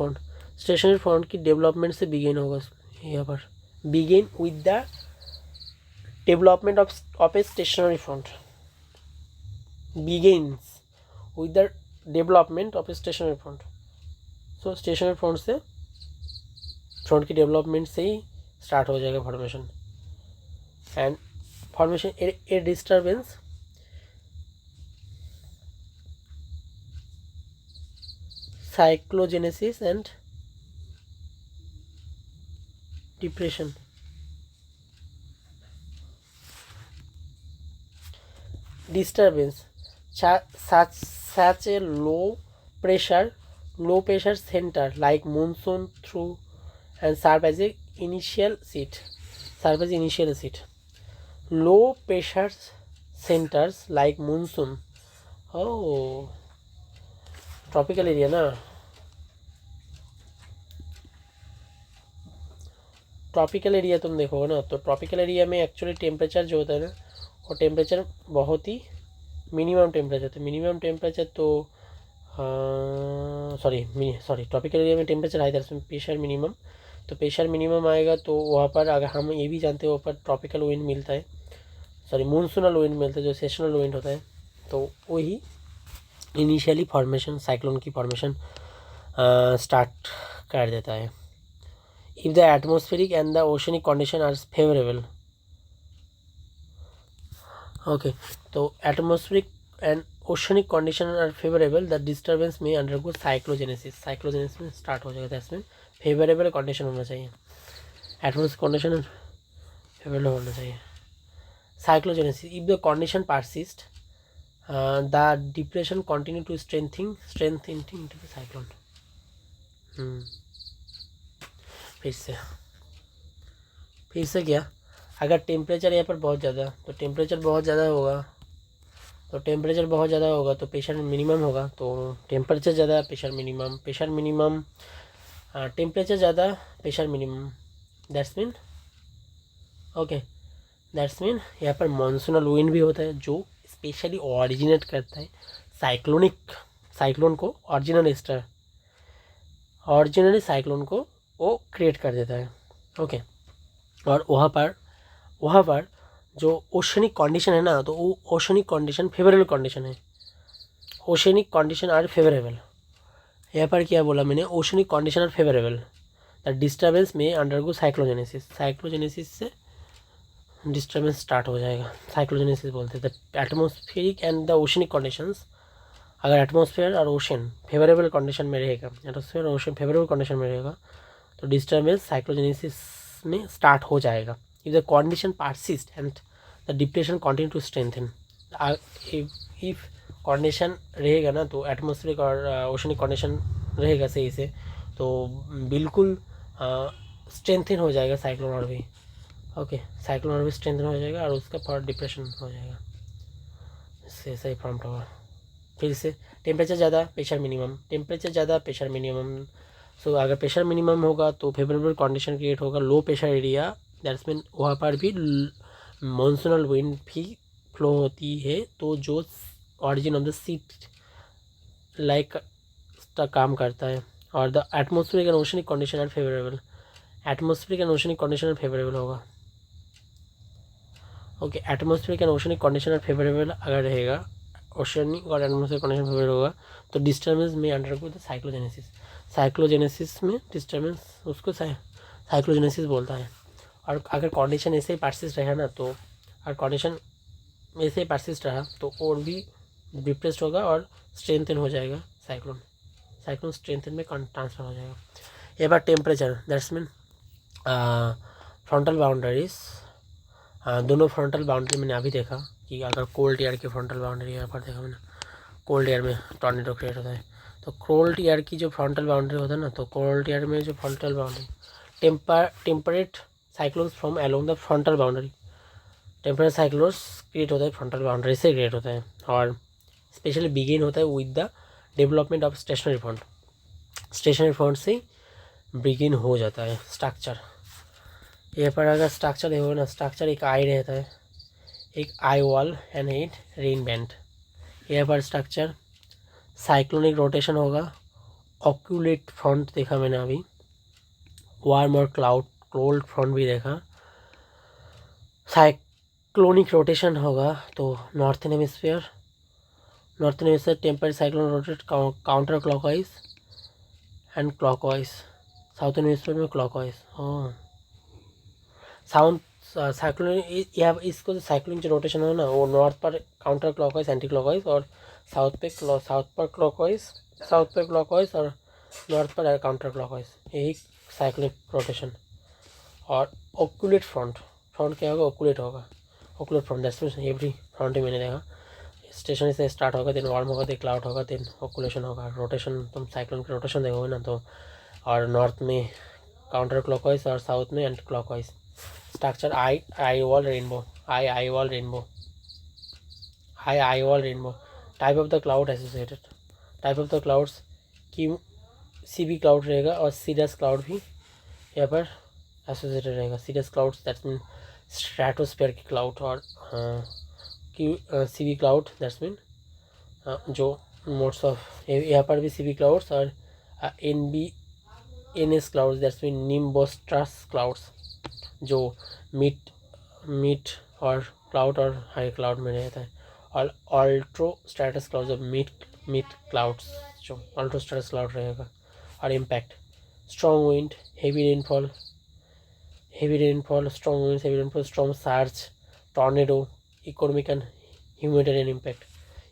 front की डेवलपमेंट से बिगिन होगा। यहाँ पर begin with the development of a stationary front, begins with the development of a stationary front. So stationary front से, front की development से ही start हो जाएगा formation. And formation a disturbance, cyclogenesis and depression, disturbance such a low pressure center like monsoon through and serve as initial seat. Low pressure centers like monsoon. Oh, tropical area ना. Tropical area तुम देखोगे ना, तो tropical area में actually temperature जो होता है ना, वो टेम्परेचर बहुत ही मिनिमम टेम्परेचर होता है. मिनिमम टेम्परेचर तो सॉरी ट्रॉपिकल एरिया में टेम्परेचर हाई था, उसमें प्रेशर मिनिमम. तो प्रेशर मिनिमम आएगा तो वहाँ पर अगर हम ये भी जानते हैं वहाँ पर ट्रॉपिकल विंड मिलता है, सॉरी मूनसूनल विंड मिलता है, जो सेशनल विंड होता है. तो वही इनिशियली फॉर्मेशन साइक्लोन की फॉर्मेशन स्टार्ट कर देता है. If the atmospheric and the oceanic condition are favorable. Okay, so atmospheric and oceanic condition are favorable, the disturbance may undergo cyclogenesis. Cyclogenesis में start हो जाएगा. That's mean favorable condition होना चाहिए. Atmospheric condition favorable होना चाहिए. Cyclogenesis. If the condition persists, the depression continue to strengthen into the cyclone. फिर से क्या, अगर टेम्परेचर यहाँ पर बहुत ज़्यादा, तो टेम्परेचर बहुत ज़्यादा होगा तो प्रेशर मिनिमम होगा. तो टेम्परेचर ज़्यादा प्रेशर मिनिमम टेम्परेचर ज़्यादा प्रेशर मिनिमम. दैट्स मीन यहाँ पर मानसूनल विंड भी होता है, जो स्पेशली ऑरिजिनेट करता है साइक्लोन को, ऑरिजिनली साइक्लोन को वो क्रिएट कर देता है. ओके, और वहाँ पर जो ओशनिक कंडीशन है ना, तो वो ओशनिक कंडीशन फेवरेबल कंडीशन है. Oceanic condition are favourable. यहाँ पर क्या बोला मैंने, oceanic condition are favourable, the disturbance में अंडरगो साइक्लोजेनेसिस से डिस्टर्बेंस स्टार्ट हो जाएगा. साइक्लोजेनेसिस बोलते हैं. The atmospheric and the oceanic conditions, अगर एटमॉस्फेयर और ओशन फेवरेबल कंडीशन में रहेगा, तो डिस्टर्बेंस साइक्लोजेनेसिस में स्टार्ट हो जाएगा. If the condition persist and the depression continue to strengthen. If condition रहेगा ना, तो एटमॉस्फेरिक और ओशनिक कंडीशन रहेगा सही से, तो बिल्कुल स्ट्रेंथन हो जाएगा साइक्लोन और भी. ओके, साइक्लोन और भी स्ट्रेंथन हो जाएगा और उसका फॉर डिप्रेशन हो जाएगा. इससे सही फॉर्म होगा. फिर से टेम्परेचर ज़्यादा प्रेशर मिनिमम. सो अगर प्रेशर मिनिमम होगा तो फेवरेबल कंडीशन क्रिएट होगा. Low pressure area, that's mean वहाँ पर भी मानसूनल विंड भी फ्लो होती है, तो जो origin of the seed like काम करता है. और the atmospheric and oceanic condition are favourable. होगा. Okay, atmospheric and oceanic condition are favourable अगर रहेगा, ओशनिक और एटमॉस्फेरिक कंडीशन फेवरेबल होगा, तो डिस्टर्बेंस में अंडरगो द साइक्लोजेनेसिस में डिस्टर्बेंस, उसको साइक्लोजेनेसिस बोलता है. और अगर कंडीशन ऐसे ही परसिस्ट रहा ना, तो और कंडीशन ऐसे ही परसिस्ट रहा तो और भी डिप्रेस्ड होगा और स्ट्रेंथन हो जाएगा साइक्लोन स्ट्रेंथन में ट्रांसफर हो जाएगा. एक बार temperature, that's mean frontal boundaries, दोनों फ्रंटल बाउंड्री मैंने अभी देखा कि अगर कोल्ड एयर की फ्रंटल बाउंड्री यहाँ पर देखा मैंने, कोल्ड एयर में टॉर्नेडो क्रिएट होता है. तो कोल्ड एयर की जो फ्रंटल बाउंड्री होता है ना, तो कोल्ड एयर में जो frontal boundary, temperate cyclones from along the frontal boundary, temperate cyclones create होता है फ्रंटल बाउंड्री से क्रिएट होता है. और स्पेशली बिगिन होता है with the development of stationary front से बिगिन हो जाता है स्ट्रक्चर. यहाँ पर अगर स्ट्रक्चर देखो ना, स्ट्रक्चर एक आई रहता है, एक eye wall and at rain band. यहाँ पर स्ट्रक्चर साइक्लोनिक रोटेशन होगा. ऑक्यूलेट फ्रंट देखा मैंने अभी, वार्म और कोल्ड फ्रंट भी देखा. साइक्लोनिक रोटेशन होगा तो northern hemisphere temperate cyclone rotate counter clockwise and clockwise. Southern hemisphere में क्लॉकवाइज. साइक्लोनिक, यह इसको साइक्लोनिक जो रोटेशन है ना, वो नॉर्थ पर काउंटर क्लॉकवाइज एंटी क्लॉकवाइज, और साउथ पर क्लॉकवाइज और नॉर्थ पर काउंटर क्लॉकवाइज, यही साइक्लिक रोटेशन. और ओकुलेट फ्रंट क्या होगा, occluded front, that's mean every front ही मैंने देखा. स्टेशन से स्टार्ट होगा, देन वार्म होगा, देन क्लाउड होगा, देन ओकुलेशन होगा, रोटेशन, तुम साइक्लोन के रोटेशन देखोगे ना तो, और नॉर्थ में काउंटर क्लॉकवाइज और साउथ में anti clockwise. Structure eye wall rainbow, eye wall rainbow, eye wall rainbow. Type of the cloud associated, type of the clouds की सीबी क्लाउड रहेगा और सीरियस क्लाउड भी यहाँ पर एसोसिएटेड रहेगा। Cirrus clouds that's mean stratosphere की cloud, और की सीबी क्लाउड दैट्स मीन जो मोड्स ऑफ, यहाँ पर भी सीबी क्लाउड्स और NS clouds that's mean nimbostratus clouds, जो मिड और क्लाउड और हाई क्लाउड में रहता है। और अल्ट्रोस्ट्रेटस क्लाउड्स, मिड क्लाउड्स जो अल्ट्रोस्ट्रेटस क्लाउड रहेगा। और impact strong wind, heavy rainfall, strong winds, heavy rainfall, strong surge, tornado, economic and humanitarian impact.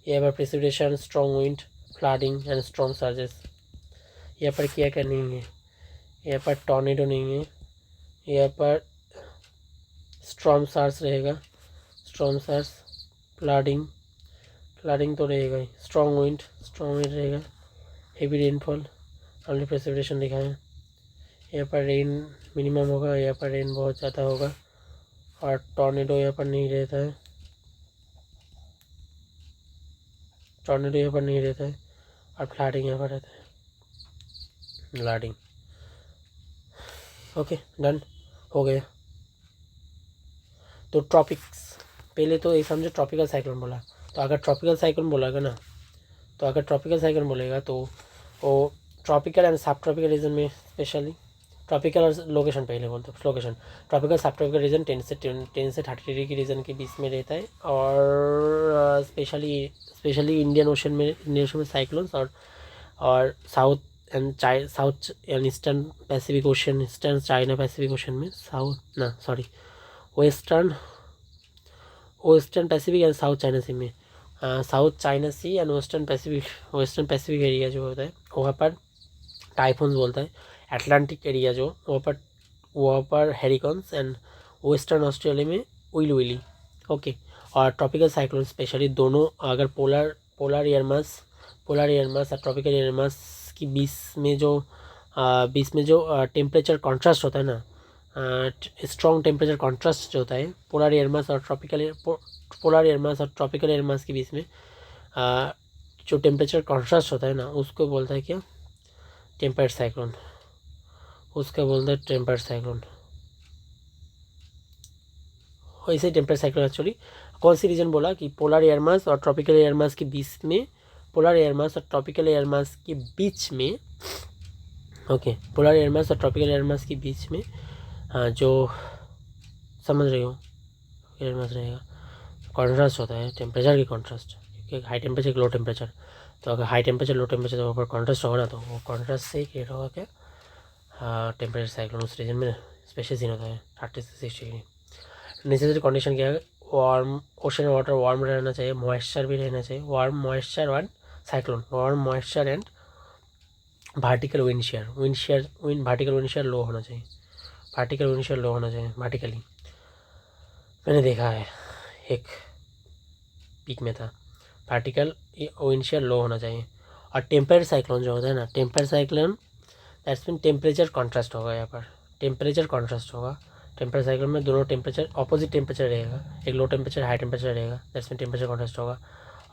यहाँ पर precipitation, strong wind, flooding and strong surges. यहाँ पर क्या क्या नहीं है, यहाँ पर टॉर्नेडो नहीं है, यहाँ पर स्ट्रॉन्ग सर्ज रहेगा, स्ट्रॉन्ग सर्ज, फ्लडिंग तो रहेगा ही, स्ट्रॉन्ग विंड रहेगा, हेवी रेनफॉल, ओनली प्रेसिपिटेशन लिखा है। यहाँ पर रेन मिनिमम होगा, यहाँ पर रेन बहुत ज़्यादा होगा, और टॉर्नेडो यहाँ पर नहीं रहता है, टॉर्नेडो यहाँ पर नहीं रहता है, और फ्लडिंग यहाँ पर रहता है, फ्लडिंग। ओके डन हो गया। तो ट्रॉपिक्स, पहले तो ये समझो ट्रॉपिकल साइक्लोन बोला, तो अगर ट्रॉपिकल साइक्लोन बोलेगा ना, तो अगर ट्रॉपिकल साइक्लोन बोलेगा तो वो ट्रॉपिकल एंड सब ट्रॉपिकल रीजन में, स्पेशली ट्रॉपिकल और लोकेशन पहले बोलते हैं, लोकेशन ट्रॉपिकल सब ट्रॉपिकल रीजन 10 से 30 डिग्री की रीजन के बीच में रहता है। और स्पेशली इंडियन ओशन में साइक्लोन्स, और south and eastern Pacific Ocean, eastern China Pacific Ocean में, western Pacific and South China Sea में, South China Sea and western Pacific area जो होता है वहाँ पर टाइफून्स बोलता है। अटलांटिक एरिया जो वहाँ पर हेरिकॉन्स, एंड वेस्टर्न ऑस्ट्रेलिया में विली। ओके। और ट्रॉपिकल साइक्लोन स्पेशली दोनों, अगर पोलर एयर मास और ट्रॉपिकल एयर मास की बीच में जो टेम्परेचर कॉन्ट्रास्ट होता है ना, स्ट्रॉन्ग टेम्परेचर कॉन्ट्रास्ट जो होता है पोलर एयर मास और ट्रॉपिकल एयर मास के बीच में जो टेम्परेचर कॉन्ट्रास्ट होता है ना, उसको बोलता है क्या, टेम्पर्ड साइक्लोन, उसका बोलता है टेम्पर्ड साइक्लोन। वैसे टेम्पर्ड साइक्लोन एक्चुअली कौन सी रीजन बोला कि पोलर एयर मास और ट्रॉपिकल एयर मास के बीच में, पोलर एयर मास और ट्रॉपिकल एयर मास के बीच में, ओके, पोलर एयर मास और ट्रॉपिकल एयर मास के बीच में जो समझ रहे हो एयर मास रहेगा, कॉन्ट्रास्ट होता है, टेम्परेचर की कॉन्ट्रास्ट, क्योंकि हाई टेम्परेचर लो टेम्परेचर, तो अगर हाई टेम्परेचर लो टेम्परेचर तो ऊपर कॉन्ट्रास्ट होगा ना, तो वो कॉन्ट्रास्ट से क्रिएट होगा क्या, टेम्परेचर साइक्लोन उस रीजन में स्पेशल सीन होता है 30 से 60 डिग्री। नेसेसरी कंडीशन क्या है, वार्म ओशन वाटर वार्म रहना चाहिए, मॉइस्चर भी रहना चाहिए, warm moisture and cyclone, warm moisture and vertical wind vertical wind shear low होना चाहिए, वर्टिकल विंड शेयर लो होना चाहिए वर्टिकली। मैंने देखा है एक पीक में था, वर्टिकल विंड शेयर लो होना चाहिए। और टेम्परेचर साइक्लोन जो होता है ना, temperature cyclone that's mean temperature contrast होगा, यहाँ पर टेम्परेचर कॉन्ट्रास्ट होगा। टेम्परेचर साइक्लोन में दोनों टेम्परेचर ऑपोजिट टेम्परेचर रहेगा, एक लो टेम्परेचर हाई टेम्परेचर रहेगा, दैट्स मीन टेम्परेचर कॉन्ट्रास्ट होगा।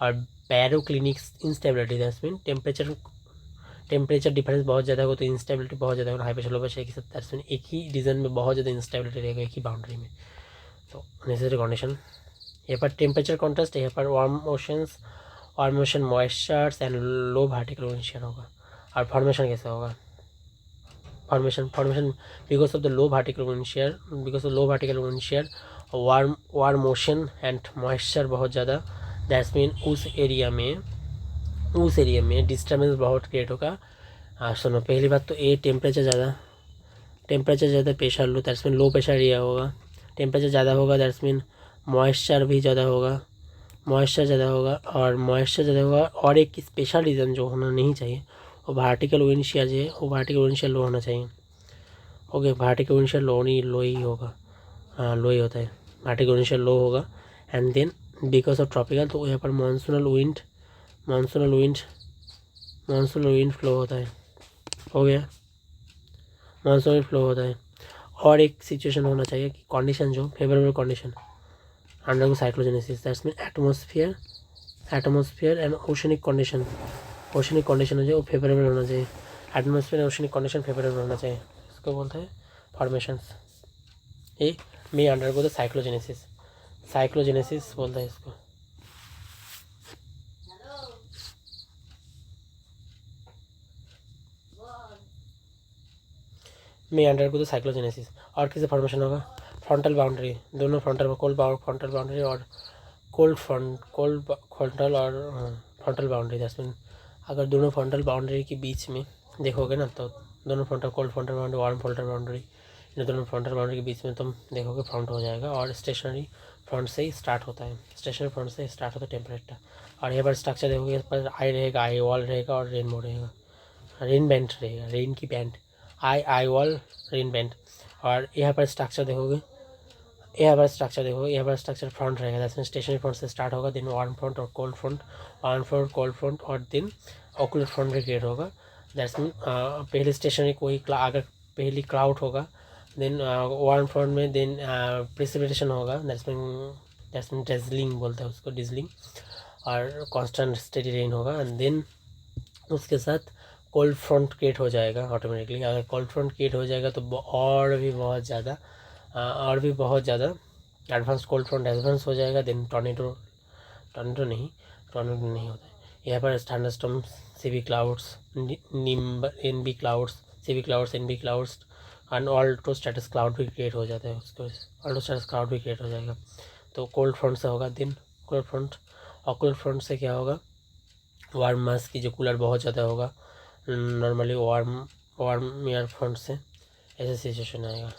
और baroclinic instability that's mean temperature difference बहुत ज़्यादा होगा तो इंस्टेबिलिटी बहुत ज़्यादा होगा, हाई प्रेशर लो प्रेशर एक ही सब, दैट्स मीन एक ही रीजन में बहुत ज़्यादा इंस्टेबिलिटी रहेगा एक ही बाउंड्री में। तो नेसेसरी कंडीशन यहाँ पर टेम्परेचर कॉन्ट्रास्ट, यहाँ पर warm ocean moistures and low vertical wind share होगा। और फॉर्मेशन कैसे होगा, formation because of the low vertical wind share, warm ocean and moisture बहुत ज़्यादा, दैट्स मीन उस एरिया में डिस्टर्बेंस बहुत क्रिएट होगा। सुनो, पहली बात तो ये टेम्परेचर ज़्यादा pressure low, that's mean low pressure area होगा, टेम्परेचर ज़्यादा होगा, दैट्स मीन मॉइस्चर भी ज़्यादा होगा, और मॉइस्चर ज़्यादा होगा। और एक स्पेशल रीज़न जो होना नहीं चाहिए वो वर्टिकल विंड शेयर जो है, वो वर्टिकल विंड शेयर लो होना चाहिए। ओके, वर्टिकल विंड शेयर लो ही होगा, हाँ लो ही होता है, वर्टिकल विंड शेयर लो होगा। And then because of tropical, तो यहाँ पर मानसूनल विंड फ्लो होता है, हो गया, मानसून फ्लो होता है। और एक सिचुएशन होना चाहिए कि कंडीशन जो favourable condition under cyclogenesis, that's mean atmosphere and oceanic condition हो जाए वो फेवरेबल होना चाहिए। Atmosphere and oceanic condition favourable होना चाहिए, इसको बोलते हैं फॉर्मेशंस। ये मे अंडरगो द साइक्लोजेनेसिस बोलते हैं इसको। में अंडरगो द साइक्लोजेनेसिस। और किसे फॉर्मेशन होगा, फ्रंटल बाउंड्री, दोनों फ्रंटल फ्रंटल बाउंड्री और फ्रंटल और फ्रंटल बाउंड्री, दैट्स मीन अगर दोनों फ्रंटल बाउंड्री के बीच में देखोगे ना, तो दोनों frontal cold frontal boundary, warm frontal boundary, इन दोनों फ्रंटल बाउंड्री के बीच में तुम देखोगे फ्रंट हो जाएगा। और स्टेशनरी फ्रंट से ही स्टार्ट होता है, टेम्परेचर। और यहाँ पर स्ट्रक्चर देखोगे, इस पर आई रहेगा, आई वॉल रहेगा और रेनबो रहेगा, रेन बैंड रहेगा, रेन की band, eye wall rain band. और यहाँ पर स्ट्रक्चर देखोगे, यहाँ पर स्ट्रक्चर फ्रंट रहेगा, दैट्स मीन स्टेशनरी फ्रंट से स्टार्ट होगा, देन वार्म फ्रंट और कोल्ड फ्रंट, कोल्ड फ्रंट और देन ऑकुलर फ्रंट भी क्रिएट होगा। दैट्स मीन पहले स्टेशनरी कोई अगर पहली क्लाउड होगा, देन वार्म फ्रंट में देन प्रेसिपिटेशन होगा, दैट्स मीन ड्रिजलिंग बोलते हैं उसको, ड्रिजलिंग, और कांस्टेंट स्टेडी रेन होगा। एंड देन उसके साथ कोल्ड फ्रंट क्रिएट हो जाएगा ऑटोमेटिकली। अगर कोल्ड फ्रंट क्रिएट हो जाएगा तो और भी बहुत ज़्यादा एडवांस कोल्ड फ्रंट एडवांस हो जाएगा। देन टॉर्नेडो नहीं होता है यहाँ पर। Thunderstorm, CV clouds, NB clouds and altostratus cloud भी क्रिएट हो जाता है, उसको ऑल्टोस्टैटिस क्लाउड भी क्रिएट हो जाएगा। तो कोल्ड फ्रंट से होगा, देन कोल्ड फ्रंट और कोल्ड फ्रंट से क्या होगा, वार्म मास की जो कूलर बहुत ज़्यादा होगा नॉर्मली वार्म एयर फ्रंट से, ऐसा सिचुएशन आएगा।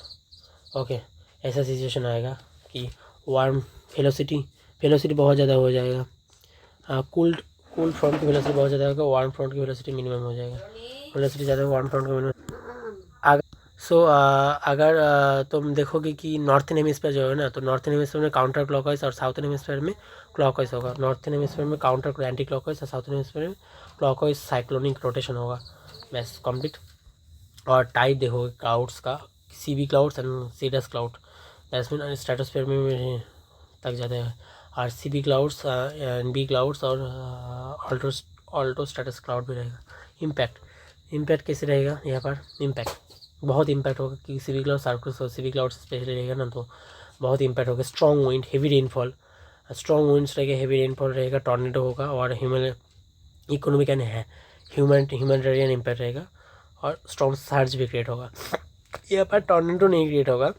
ओके, ऐसा सिचुएशन आएगा कि वार्म वेलोसिटी बहुत ज़्यादा हो जाएगा, कोल्ड फ्रंट की वेलोसिटी बहुत ज़्यादा होगा, वार्म फ्रंट की वेलोसिटी मिनिमम हो जाएगा। वेलोसिटी ज़्यादा वार्म फ्रंट की मिनिमम। अगर तुम देखोगे कि नॉर्थन हेमिस्फीयर जो है ना, तो नॉर्थन हेमिस्फीयर में काउंटर क्लॉकवाइज और साउथर्न हेमिस्फीयर में क्लॉकवाइज होगा। नॉर्थन हेमिस्फीयर में काउंटर एंटी क्लॉकवाइज और साउथर्न हेमिस्फीयर में क्लॉकवाइज साइक्लोनिक रोटेशन होगा, बस कंप्लीट। और टाइप देखोगे क्लाउड्स का, CV clouds and seeds cloud, that's mean stratosphere में तक जाते हैं। और सीवी क्लाउड्स, एनबी क्लाउड्स और ऑल्टोस्ट्रेटस क्लाउड भी रहेगा। इम्पैक्ट कैसे रहेगा, यहाँ पर बहुत इम्पैक्ट होगा क्योंकि सीवी क्लाउड स्पेशली रहेगा ना, तो बहुत इम्पैक्ट होगा। Strong wind, heavy rainfall, heavy rainfall रहेगा, टॉर्नेडो होगा और इकोनॉमिक एंड ह्यूमैनिटेरियन इम्पैक्ट रहेगा। और स्टॉर्म चार्ज भी क्रिएट होगा। यहाँ पर टॉर्नेडो नहीं क्रिएट होगा,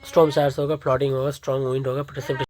स्टॉर्म चार्ज होगा, फ्लडिंग होगा, स्ट्रॉन्ग विंड होगा, प्रेसिपिटेशन